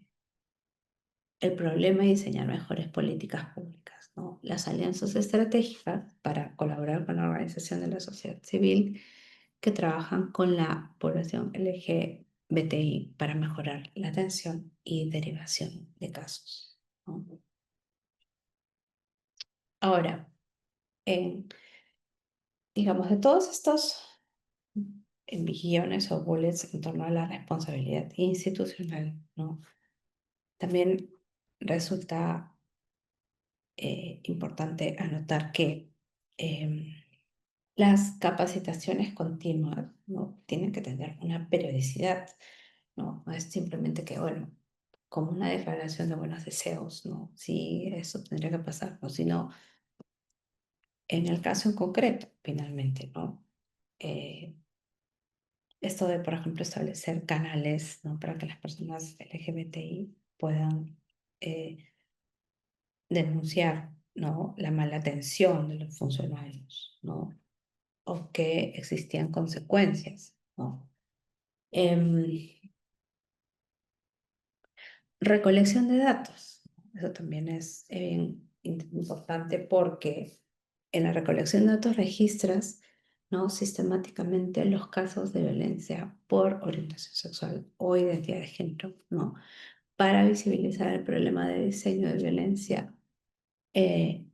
el problema y diseñar mejores políticas públicas, ¿no? Las alianzas estratégicas para colaborar con la organización de la sociedad civil que trabajan con la población LGBTI para mejorar la atención y derivación de casos, ¿no? Ahora, en, digamos, de todos estos guiones o bullets en torno a la responsabilidad institucional, ¿no? También resulta importante anotar que las capacitaciones continuas, ¿no? Tienen que tener una periodicidad, ¿no? No es simplemente que, bueno, como una declaración de buenos deseos, ¿no? Sí, eso tendría que pasar, ¿no? Sino en el caso en concreto, finalmente, ¿no? Eh, Esto de, por ejemplo, establecer canales, ¿no? Para que las personas LGBTI puedan denunciar, ¿no? La mala atención de los funcionarios, ¿no? O que existían consecuencias, ¿no? Em, Recolección de datos. Eso también es importante porque en la recolección de datos registras, ¿no? Sistemáticamente los casos de violencia por orientación sexual o identidad de género, ¿no? Para visibilizar el problema de diseño de violencia eh,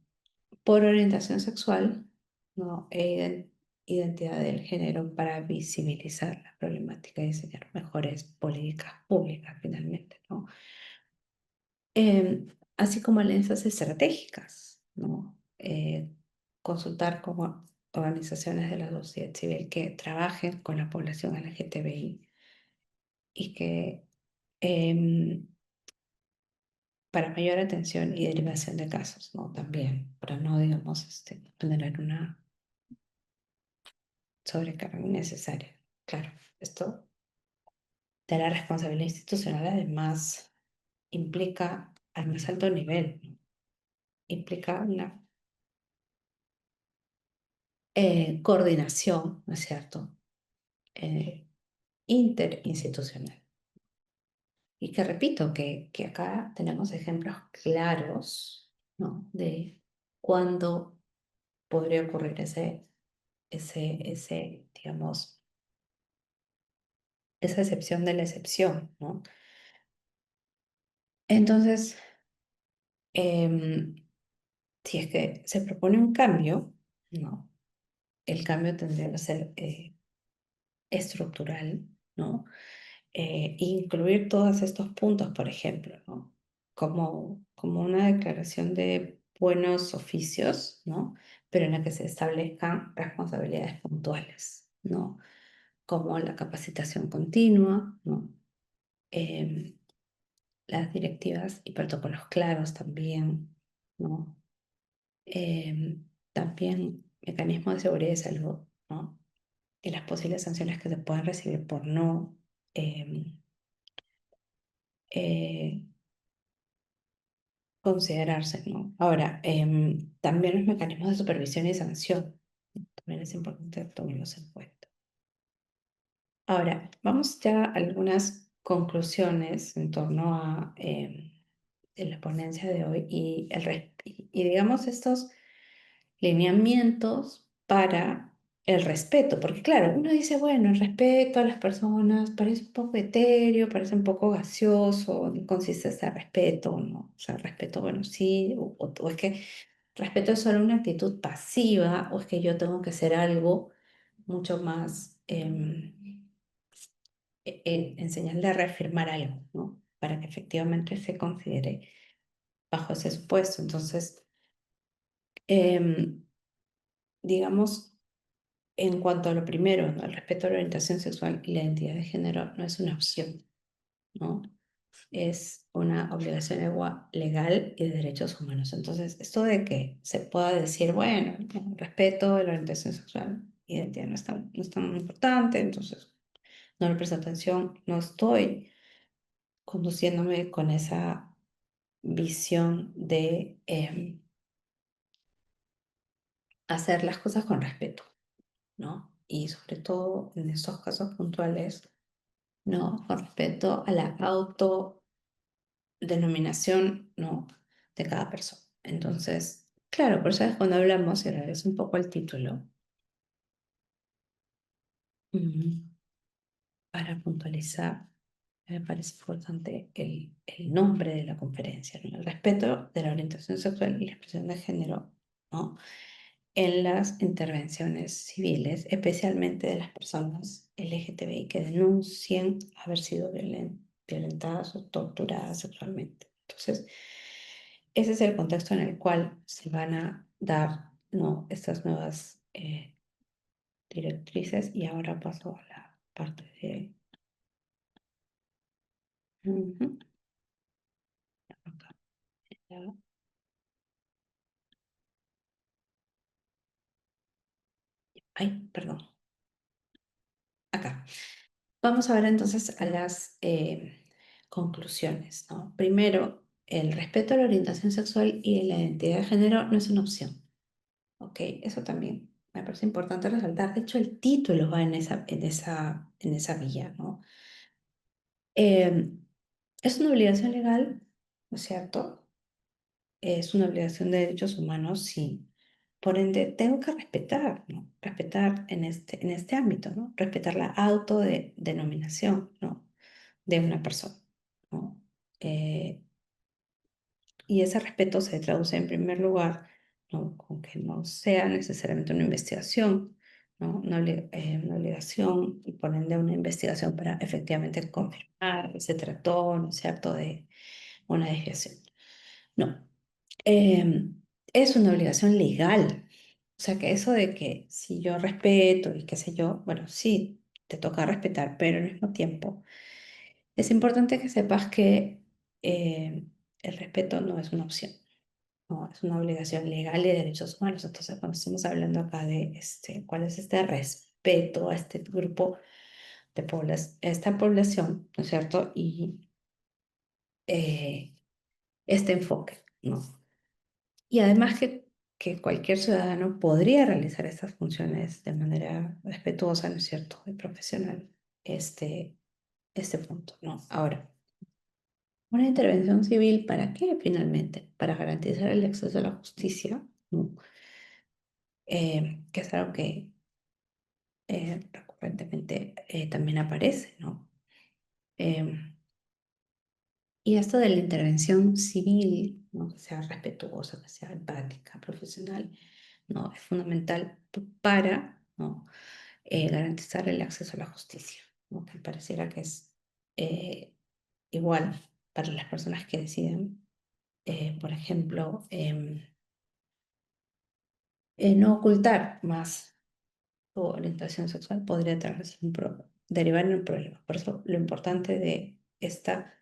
por orientación sexual, ¿no? Identidad del género para visibilizar la problemática y diseñar mejores políticas públicas finalmente, ¿no? Así como alianzas estratégicas, ¿no? Consultar con organizaciones de la sociedad civil que trabajen con la población LGTBI y que para mayor atención y derivación de casos, ¿no? También, para no, digamos, generar una sobrecarga innecesaria. Claro, esto de la responsabilidad institucional además implica al más alto nivel, ¿no? Implica una coordinación, ¿no es cierto? Eh, Interinstitucional. Y que repito, que acá tenemos ejemplos claros, ¿no? De cuándo podría ocurrir digamos, esa excepción de la excepción, ¿no? Entonces, em, si es que se propone un cambio, ¿no? El cambio tendría que ser estructural, ¿no? Incluir todos estos puntos, por ejemplo, ¿no? Como una declaración de buenos oficios, ¿no? Pero en la que se establezcan responsabilidades puntuales, ¿no? Como la capacitación continua, ¿no? Em, las directivas y protocolos claros también, ¿no? También mecanismos de seguridad y salud, ¿no? Y las posibles sanciones que se puedan recibir por no em, eh, considerarse, ¿no? Ahora, también los mecanismos de supervisión y sanción, también es importante tomarlos en cuenta. Ahora, vamos ya a algunas conclusiones en torno a la ponencia de hoy y digamos estos lineamientos para el respeto, porque claro, uno dice, bueno, el respeto a las personas parece un poco etéreo, parece un poco gaseoso, ¿en qué consiste ese respeto? ¿No? O sea, el respeto, bueno, sí, o es que respeto es solo una actitud pasiva, o es que yo tengo que hacer algo mucho más enseñarle a reafirmar algo, ¿no? Para que efectivamente se considere bajo ese supuesto. Entonces, em, digamos, en cuanto a lo primero, ¿no? El respeto a la orientación sexual y la identidad de género no es una opción, ¿no? es una obligación legal y de derechos humanos. Entonces, esto de que se pueda decir, bueno, respeto la orientación sexual y identidad no es tan importante, entonces no le presto atención, no estoy conduciéndome con esa visión de hacer las cosas con respeto, ¿no? Y sobre todo en estos casos puntuales, ¿no? Con respecto a la autodenominación, ¿no? De cada persona. Entonces, claro, por eso es cuando hablamos, y regreso un poco al título, mm, para puntualizar, me parece importante el nombre de la conferencia, ¿no? El respeto de la orientación sexual y la expresión de género, ¿no? En las intervenciones civiles, especialmente de las personas LGTBI que denuncien haber sido violentadas o torturadas sexualmente. Entonces, ese es el contexto en el cual se van a dar, ¿no? Estas nuevas directrices y ahora paso a la parte de... Ujú, acá, ya. Ay, perdón, acá. Vamos a ver entonces a las conclusiones, ¿no? Primero, el respeto a la orientación sexual y la identidad de género no es una opción, ¿ok? Eso también me parece importante resaltar. De hecho, el título va en esa vía, ¿no? Eh, es una obligación legal, ¿no es cierto? Es una obligación de derechos humanos, sí. Por ende, tengo que respetar, ¿no? Respetar en este ámbito, ¿no? Respetar la autodenominación, ¿no? De una persona, ¿no? Eh, y ese respeto se traduce en primer lugar, ¿no? Con que no sea necesariamente una investigación, ¿no? Una obligación y por ende una investigación para efectivamente confirmar que se trató, ¿no es cierto?, de una desviación. No, es una obligación legal. O sea que eso de que si yo respeto y qué sé yo, bueno, sí, te toca respetar, pero al mismo tiempo es importante que sepas que el respeto no es una opción, no, es una obligación legal y de derechos humanos. Entonces, cuando estamos hablando acá de cuál es este respeto a este grupo de población, esta población, ¿no es cierto? Y eh, este enfoque, ¿no? Y además que cualquier ciudadano podría realizar estas funciones de manera respetuosa, ¿no es cierto? Y profesional, este punto, ¿no? Ahora. Una intervención civil, ¿para qué finalmente? Para garantizar el acceso a la justicia, ¿no? Que es algo que recurrentemente también aparece, ¿no? Em, y esto de la intervención civil, ¿no? Que sea respetuosa, que sea empática, profesional, ¿no? Es fundamental para, ¿no? Garantizar el acceso a la justicia, ¿no? Que pareciera que es eh, igual para las personas que deciden, por ejemplo, no ocultar más su orientación sexual podría derivar en un problema. Por eso lo importante de esta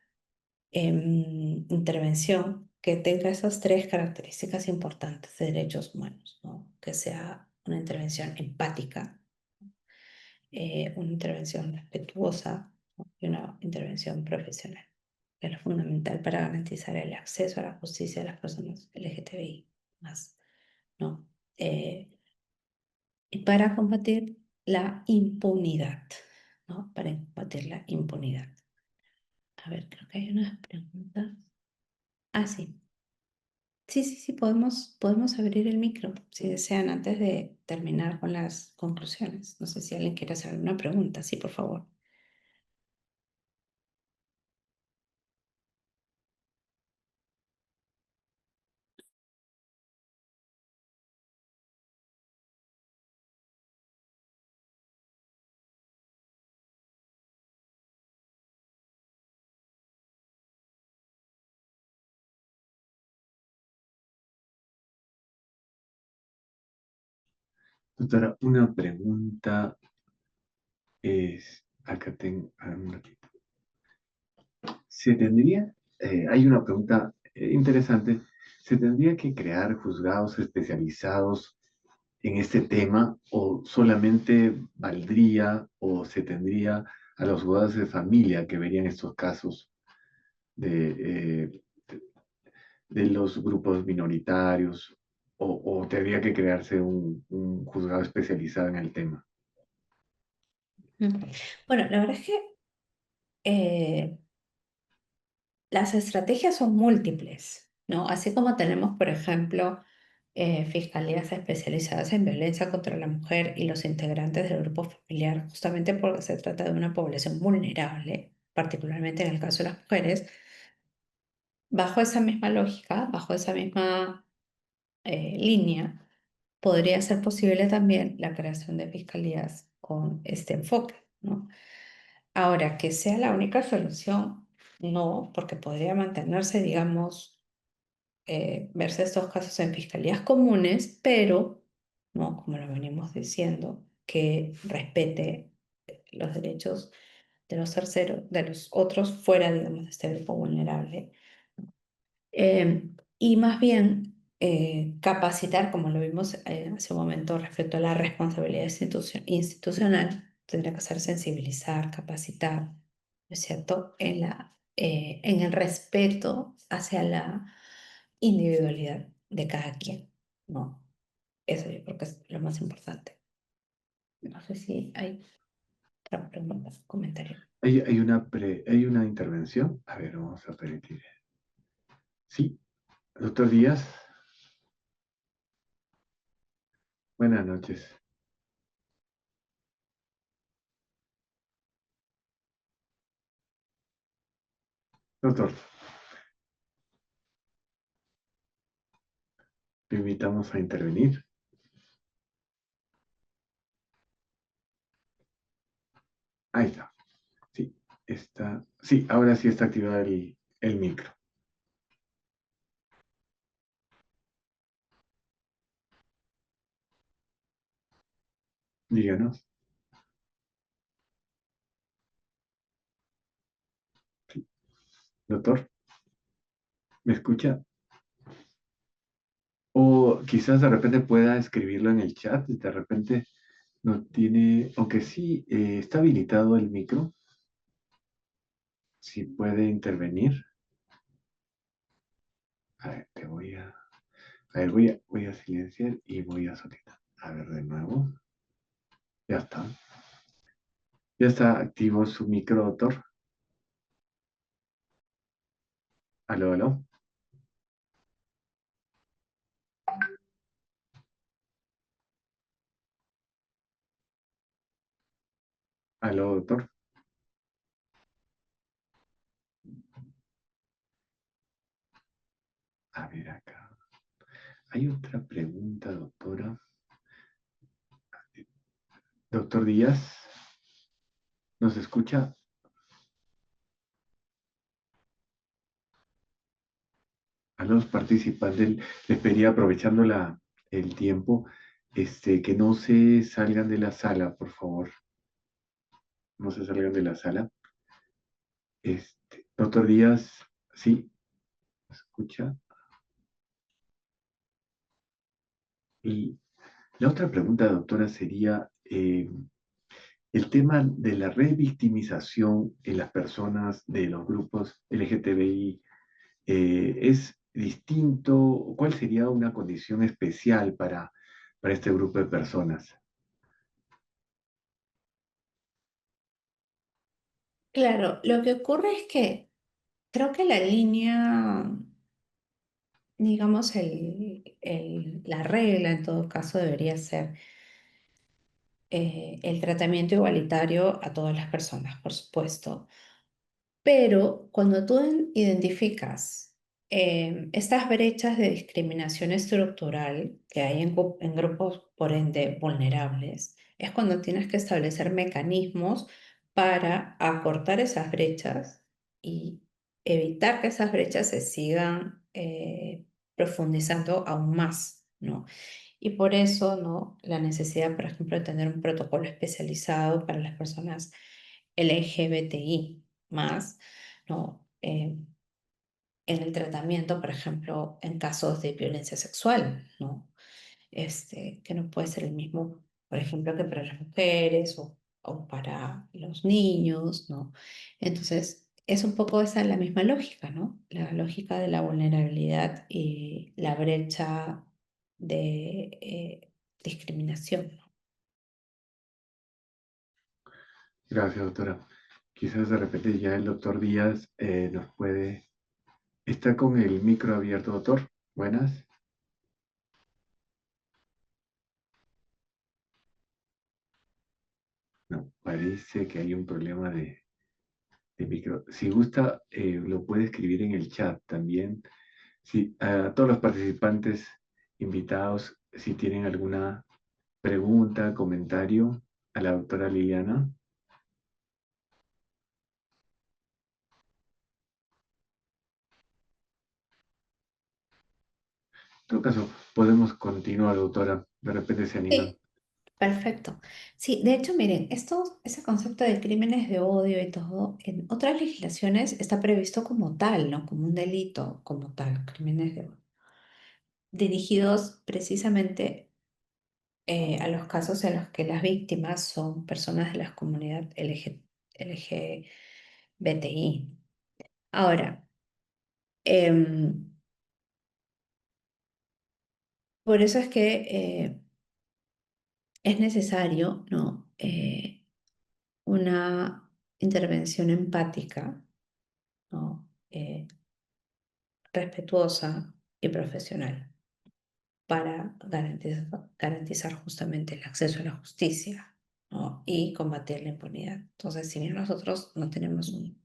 intervención que tenga esas tres características importantes de derechos humanos, ¿no? Que sea una intervención empática, una intervención respetuosa, ¿no? Y una intervención profesional, que es lo fundamental para garantizar el acceso a la justicia de las personas LGTBI más, ¿no? Y para combatir la impunidad, ¿no? Para combatir la impunidad. A ver, creo que hay unas preguntas. Ah, sí. Sí, sí, sí, podemos abrir el micro si desean antes de terminar con las conclusiones. No sé si alguien quiere hacer alguna pregunta. Sí, por favor. Doctora, una pregunta es, acá tengo, un ratito. Se tendría, hay una pregunta interesante, ¿se tendría que crear juzgados especializados en este tema o solamente valdría o se tendría a los juzgados de familia que verían estos casos de, de los grupos minoritarios o tendría que crearse un juzgado especializado en el tema? Mm. Bueno, la verdad es que eh, las estrategias son múltiples, ¿no? Así como tenemos, por ejemplo, fiscalías especializadas en violencia contra la mujer y los integrantes del grupo familiar, justamente porque se trata de una población vulnerable, particularmente en el caso de las mujeres. Bajo esa misma lógica, bajo esa misma línea, podría ser posible también la creación de fiscalías con este enfoque, ¿no? Ahora, que sea la única solución, no, porque podría mantenerse, digamos, verse estos casos en fiscalías comunes, pero, ¿no? Como lo venimos diciendo, que respete los derechos de los terceros, de los otros fuera, digamos, de este grupo vulnerable. Y más bien capacitar, como lo vimos hace un momento respecto a la responsabilidad institucional, tendría que ser sensibilizar, capacitar, ¿no es cierto?, en el respeto hacia la individualidad de cada quien, ¿no? Eso yo creo que es lo más importante. No sé si hay otra pregunta, comentario. Hay una intervención. A ver, vamos a permitir. Sí, doctor Díaz, buenas noches. Doctor, le invitamos a intervenir. Ahí está. Sí, está. Sí, ahora sí está activado el micro. Díganos. Sí. Doctor, ¿me escucha? O quizás de repente pueda escribirlo en el chat. De repente no tiene, aunque sí está habilitado el micro, si puede intervenir. A ver, a ver, voy a silenciar y voy a soltar. A ver, de nuevo. Ya está. Ya está activo su micro, doctor. Aló, aló. Aló, doctor. A ver acá. Hay otra pregunta, doctora. Doctor Díaz, ¿nos escucha? A los participantes les pedía, aprovechando el tiempo, que no se salgan de la sala, por favor. No se salgan de la sala. Doctor Díaz, ¿sí? ¿Me escucha? Y la otra pregunta, doctora, sería el tema de la revictimización en las personas de los grupos LGTBI. ¿Es distinto? ¿Cuál sería una condición especial para este grupo de personas? Claro, lo que ocurre es que creo que la línea, digamos, la regla en todo caso debería ser el tratamiento igualitario a todas las personas, por supuesto. Pero cuando tú identificas estas brechas de discriminación estructural que hay en grupos, por ende, vulnerables, es cuando tienes que establecer mecanismos para acortar esas brechas y evitar que esas brechas se sigan profundizando aún más, ¿no? Y por eso, ¿no? La necesidad, por ejemplo, de tener un protocolo especializado para las personas LGBTI más, ¿no? en el tratamiento, por ejemplo, en casos de violencia sexual, ¿no? Que no puede ser el mismo, por ejemplo, que para las mujeres o para los niños, ¿no? Entonces, es un poco esa la misma lógica, ¿no? La lógica de la vulnerabilidad y la brecha de discriminación, ¿no? Gracias, doctora. Quizás de repente ya el doctor Díaz nos puede... Está con el micro abierto, doctor. Buenas. No, parece que hay un problema de micro. Si gusta, lo puede escribir en el chat también. Si, a todos los participantes invitados, si tienen alguna pregunta, comentario a la doctora Liliana. En todo caso, podemos continuar, doctora. De repente se animan. Sí, perfecto. Sí, de hecho, miren, ese concepto de crímenes de odio y todo, en otras legislaciones está previsto como tal, ¿no? Como un delito, como tal, crímenes de odio, dirigidos precisamente a los casos en los que las víctimas son personas de la comunidad LGBTI. Ahora, em, por eso es que es necesario, ¿no? Una intervención empática, ¿no? Respetuosa y profesional para garantizar justamente el acceso a la justicia, ¿no? Y combatir la impunidad. Entonces, si bien nosotros no tenemos un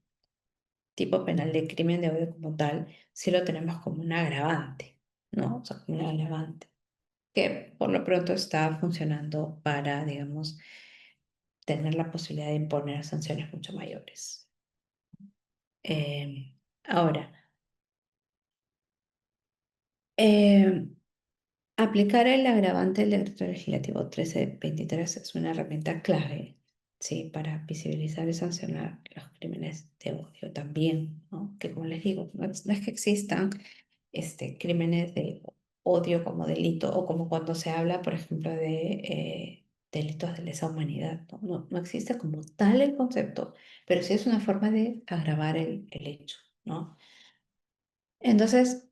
tipo penal de crimen de odio como tal, sí lo tenemos como un agravante, ¿no? O sea, como un agravante que por lo pronto está funcionando para, digamos, tener la posibilidad de imponer sanciones mucho mayores. Ahora, eh, aplicar el agravante del decreto legislativo 1323 es una herramienta clave, ¿sí? Para visibilizar y sancionar los crímenes de odio también, ¿no? Que como les digo, no es que existan crímenes de odio como delito o como cuando se habla, por ejemplo, de delitos de lesa humanidad, ¿no? No existe como tal el concepto, pero sí es una forma de agravar el hecho, ¿no? Entonces,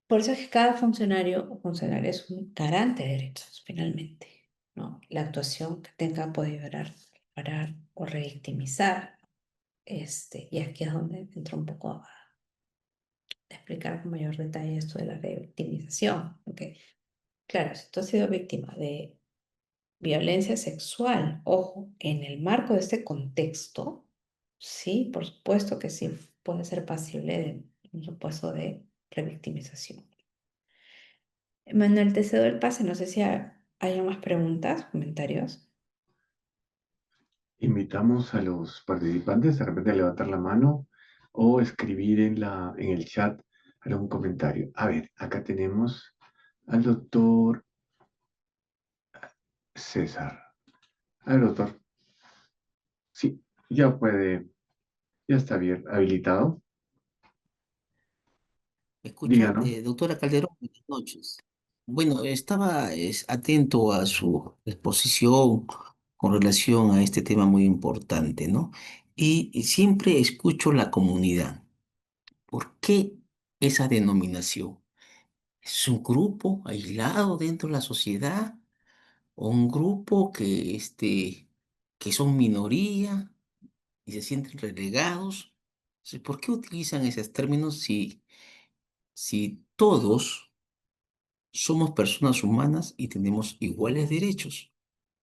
por eso es que cada funcionario o funcionaria es un garante de derechos, finalmente, ¿no? La actuación que tenga puede llorar, parar o revictimizar, y aquí es donde entro un poco a explicar con mayor detalle esto de la revictimización, porque, claro, si tú has sido víctima de violencia sexual, ojo, en el marco de este contexto, sí, por supuesto que sí puede ser pasible de un supuesto de revictimización. Manuel, te cedo el pase. No sé si hay más preguntas, comentarios. Invitamos a los participantes de repente a levantar la mano o escribir en el chat algún comentario. A ver, acá tenemos al doctor César. A ver, doctor. Sí, ya puede, ya está bien habilitado. ¿Me escucha? Díganos. Doctora Calderón, buenas noches. Bueno, estaba atento a su exposición con relación a este tema muy importante, ¿no? Y siempre escucho la comunidad. ¿Por qué esa denominación? ¿Es un grupo aislado dentro de la sociedad o un grupo que son minoría y se sienten relegados? Sí, ¿por qué utilizan esos términos si todos somos personas humanas y tenemos iguales derechos?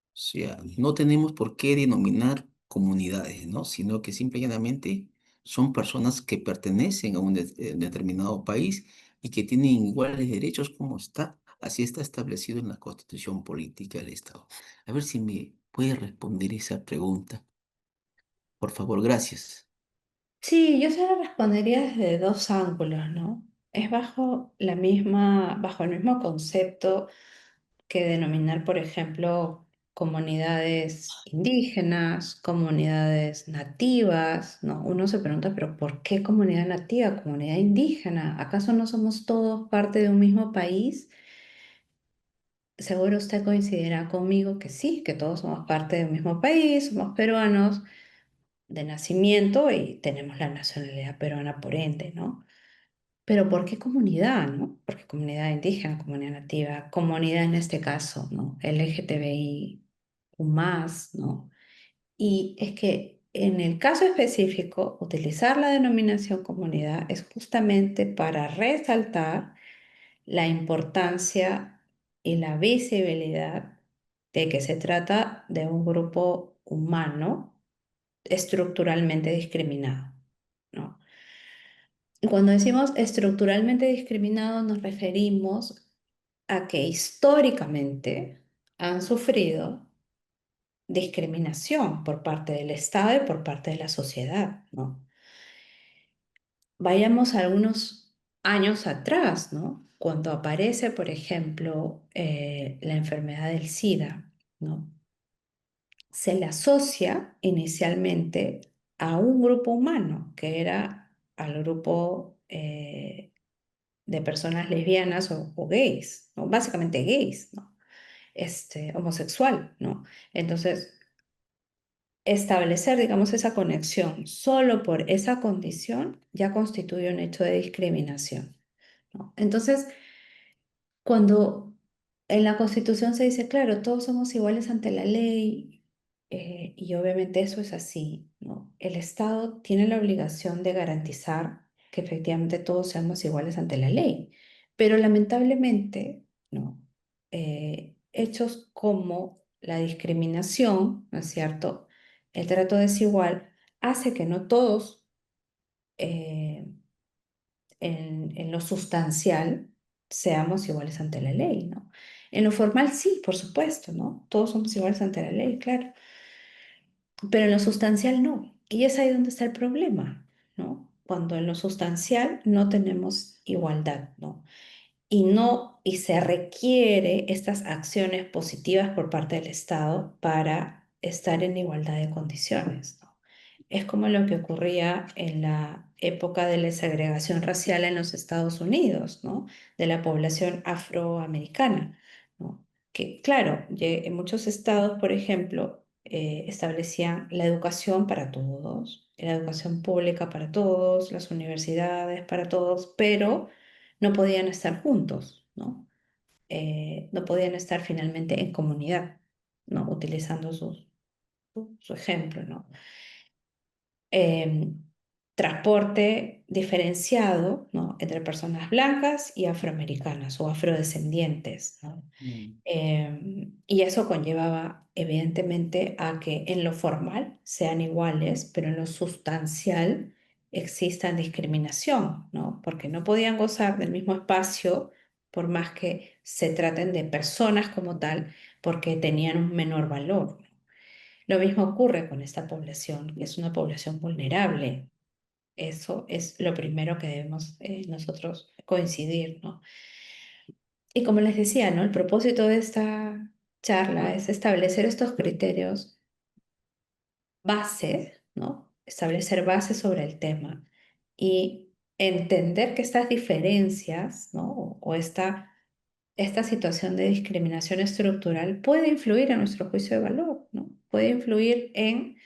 O sea, no tenemos por qué denominar comunidades, ¿no? Sino que simple y llanamente son personas que pertenecen a un determinado país y que tienen iguales derechos como así está establecido en la Constitución Política del Estado. A ver si me puede responder esa pregunta. Por favor, gracias. Sí, yo se lo respondería desde dos ángulos, ¿no? Es bajo el mismo concepto que denominar, por ejemplo, comunidades indígenas, comunidades nativas, ¿no? Uno se pregunta, pero ¿por qué comunidad nativa, comunidad indígena? ¿Acaso no somos todos parte de un mismo país? Seguro usted coincidirá conmigo que sí, que todos somos parte del mismo país, somos peruanos de nacimiento y tenemos la nacionalidad peruana por ende, ¿no? Pero ¿por qué comunidad, no? Porque comunidad indígena, comunidad nativa, comunidad en este caso, ¿no? LGTBI más, ¿no? Y es que en el caso específico, utilizar la denominación comunidad es justamente para resaltar la importancia y la visibilidad de que se trata de un grupo humano estructuralmente discriminado, ¿no? Y cuando decimos estructuralmente discriminado, nos referimos a que históricamente han sufrido discriminación por parte del Estado y por parte de la sociedad, ¿no? Vayamos algunos años atrás, ¿no? Cuando aparece, por ejemplo, la enfermedad del SIDA, ¿no? Se le asocia inicialmente a un grupo humano, que era al grupo de personas lesbianas o gays, ¿no? Básicamente gays, ¿no? Homosexual, ¿no? Entonces, establecer, digamos, esa conexión solo por esa condición ya constituye un hecho de discriminación, ¿no? Entonces, cuando en la Constitución se dice, claro, todos somos iguales ante la ley, y obviamente eso es así, ¿no? El Estado tiene la obligación de garantizar que efectivamente todos seamos iguales ante la ley, pero lamentablemente, ¿no? Hechos como la discriminación, ¿no es cierto? El trato desigual hace que no todos, eh, en lo sustancial seamos iguales ante la ley, ¿no? En lo formal sí, por supuesto, ¿no? Todos somos iguales ante la ley, claro, pero en lo sustancial no. Y es ahí donde está el problema, ¿no? Cuando en lo sustancial no tenemos igualdad, ¿no? Y se requiere estas acciones positivas por parte del Estado para estar en igualdad de condiciones, ¿no? Es como lo que ocurría en la época de la segregación racial en los Estados Unidos, ¿no? De la población afroamericana, ¿no? Que claro, en muchos estados, por ejemplo, establecían la educación para todos, la educación pública para todos, las universidades para todos, pero no podían estar juntos, ¿no? No podían estar finalmente en comunidad, ¿no? Utilizando su ejemplo, ¿no? em, Transporte diferenciado, ¿no? Entre personas blancas y afroamericanas o afrodescendientes, ¿no? Mm. Y eso conllevaba evidentemente a que en lo formal sean iguales, pero en lo sustancial exista discriminación, ¿no? Porque no podían gozar del mismo espacio por más que se traten de personas como tal, porque tenían un menor valor. Lo mismo ocurre con esta población, que es una población vulnerable. Eso es lo primero que debemos, nosotros coincidir, ¿no? Y como les decía, ¿no? El propósito de esta charla es establecer estos criterios base, ¿no? Establecer bases sobre el tema y entender que estas diferencias, ¿no? O esta situación de discriminación estructural puede influir en nuestro juicio de valor, ¿no? Puede influir en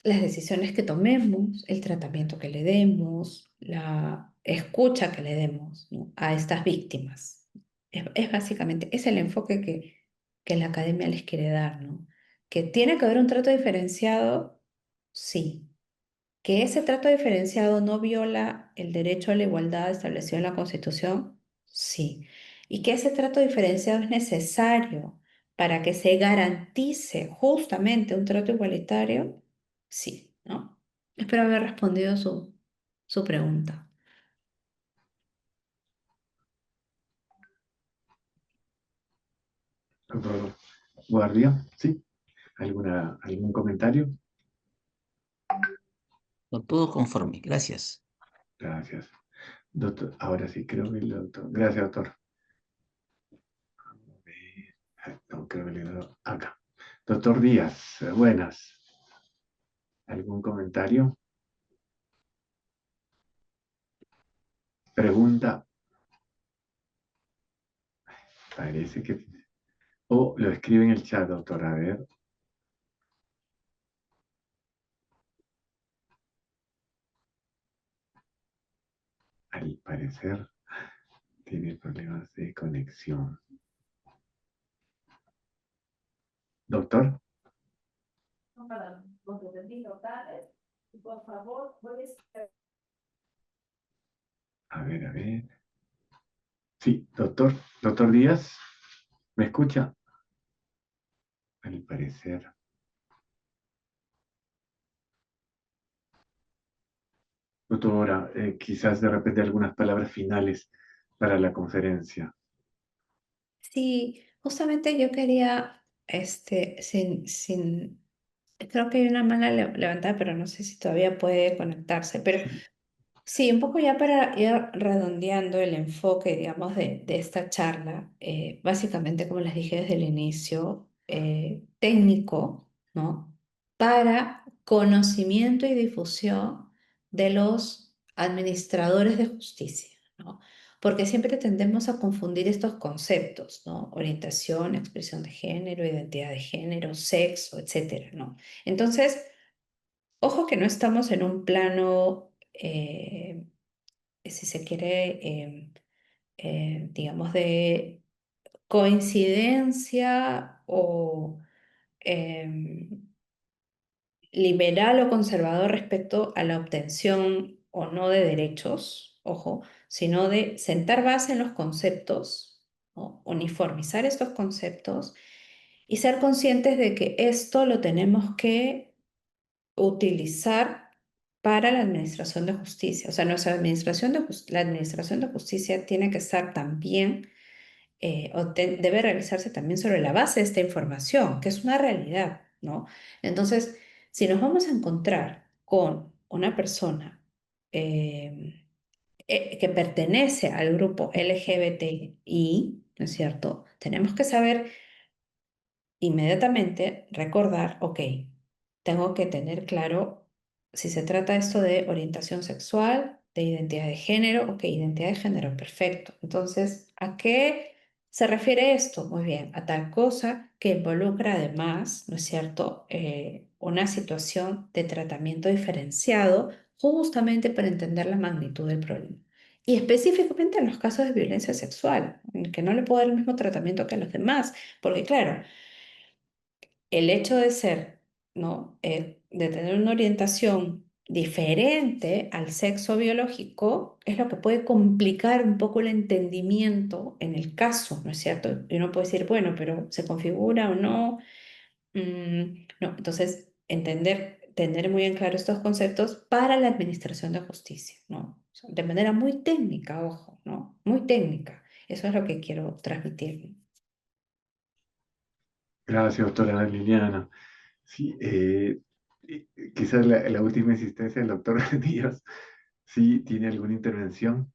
las decisiones que tomemos, el tratamiento que le demos, la escucha que le demos, ¿no? A estas víctimas. Es básicamente, es el enfoque que la academia les quiere dar, ¿no? Que tiene que haber un trato diferenciado, sí. Que ese trato diferenciado no viola el derecho a la igualdad establecido en la Constitución, sí. Y que ese trato diferenciado es necesario para que se garantice justamente un trato igualitario, sí, ¿no? Espero haber respondido su pregunta. Doctor Guardia, ¿sí? ¿Algún comentario? No, todo conforme, gracias. Gracias. Doctor, ahora sí, creo que el doctor. Gracias, doctor. No creo que le he dado acá. Doctor Díaz, buenas. ¿Algún comentario? Pregunta. Parece que... O lo escribe en el chat, doctor. A ver. Al parecer tiene problemas de conexión. Doctor. A ver, a ver. Sí, doctor. Doctor Díaz, ¿me escucha? Al parecer. Doctora, quizás de repente algunas palabras finales para la conferencia. Sí, justamente yo quería, creo que hay una mala levantada, pero no sé si todavía puede conectarse, pero Sí, sí, un poco ya para ir redondeando el enfoque, digamos, de esta charla, básicamente, como les dije desde el inicio, técnico, ¿no? Para conocimiento y difusión de los administradores de justicia, ¿no? Porque siempre tendemos a confundir estos conceptos, ¿no? Orientación, expresión de género, identidad de género, sexo, etcétera, ¿no? Entonces, ojo que no estamos en un plano, si se quiere, digamos, de coincidencia o em, liberal o conservador respecto a la obtención o no de derechos, ojo, sino de sentar base en los conceptos, ¿no? Uniformizar estos conceptos y ser conscientes de que esto lo tenemos que utilizar para la administración de justicia. O sea, nuestra la administración de justicia tiene que estar también, debe realizarse también sobre la base de esta información, que es una realidad, ¿no? Entonces, si nos vamos a encontrar con una persona que pertenece al grupo LGBTI, ¿no es cierto? Tenemos que saber inmediatamente recordar, ok, tengo que tener claro si se trata esto de orientación sexual, de identidad de género, ok, identidad de género, perfecto. Entonces, ¿a qué se refiere esto? Muy bien, a tal cosa que involucra además, ¿no es cierto?, una situación de tratamiento diferenciado justamente para entender la magnitud del problema. Y específicamente en los casos de violencia sexual, en que no le puedo dar el mismo tratamiento que a los demás, porque claro, el hecho de ser, ¿no? De tener una orientación diferente al sexo biológico es lo que puede complicar un poco el entendimiento en el caso, ¿no es cierto? Y uno puede decir, bueno, pero ¿se configura o no? No, entonces tener muy en claro estos conceptos para la administración de justicia, ¿no? O sea, de manera muy técnica, ojo, ¿no? Muy técnica. Eso es lo que quiero transmitir. gracias, doctora Liliana. Sí, quizás la última insistencia del doctor Díaz. Sí, ¿tiene alguna intervención?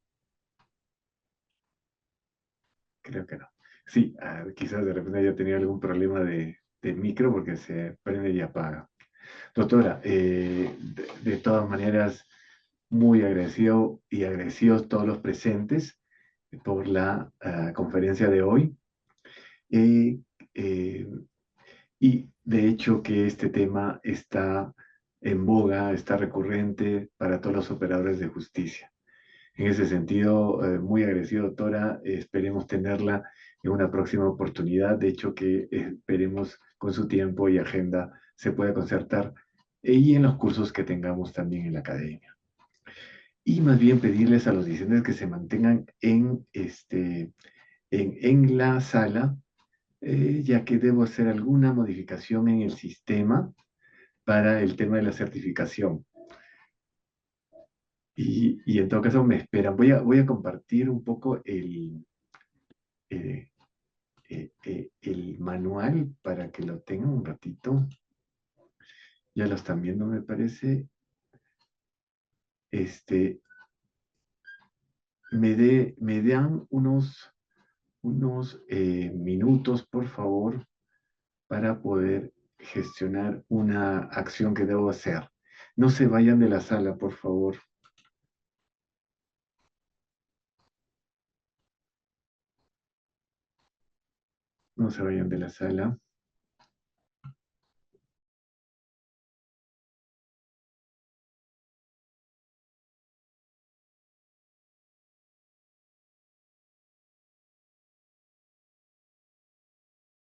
Creo que no. Sí, quizás de repente haya tenido algún problema de micro porque se prende y apaga. Doctora, de todas maneras, muy agradecido y agradecidos todos los presentes por la conferencia de hoy. Eh, eh, y de hecho que este tema está en boga, está recurrente para todos los operadores de justicia. En ese sentido, muy agradecido, doctora. Esperemos tenerla en una próxima oportunidad. De hecho, que esperemos con su tiempo y agenda se pueda concertar y en los cursos que tengamos también en la academia. Y más bien pedirles a los discentes que se mantengan en la sala, ya que debo hacer alguna modificación en el sistema para el tema de la certificación. Y en todo caso me esperan. Voy a compartir un poco eh, el manual para que lo tengan un ratito. Ya lo están viendo, me parece. Este, me dan unos minutos, por favor, para poder gestionar una acción que debo hacer. No se vayan de la sala, por favor. No se vayan de la sala.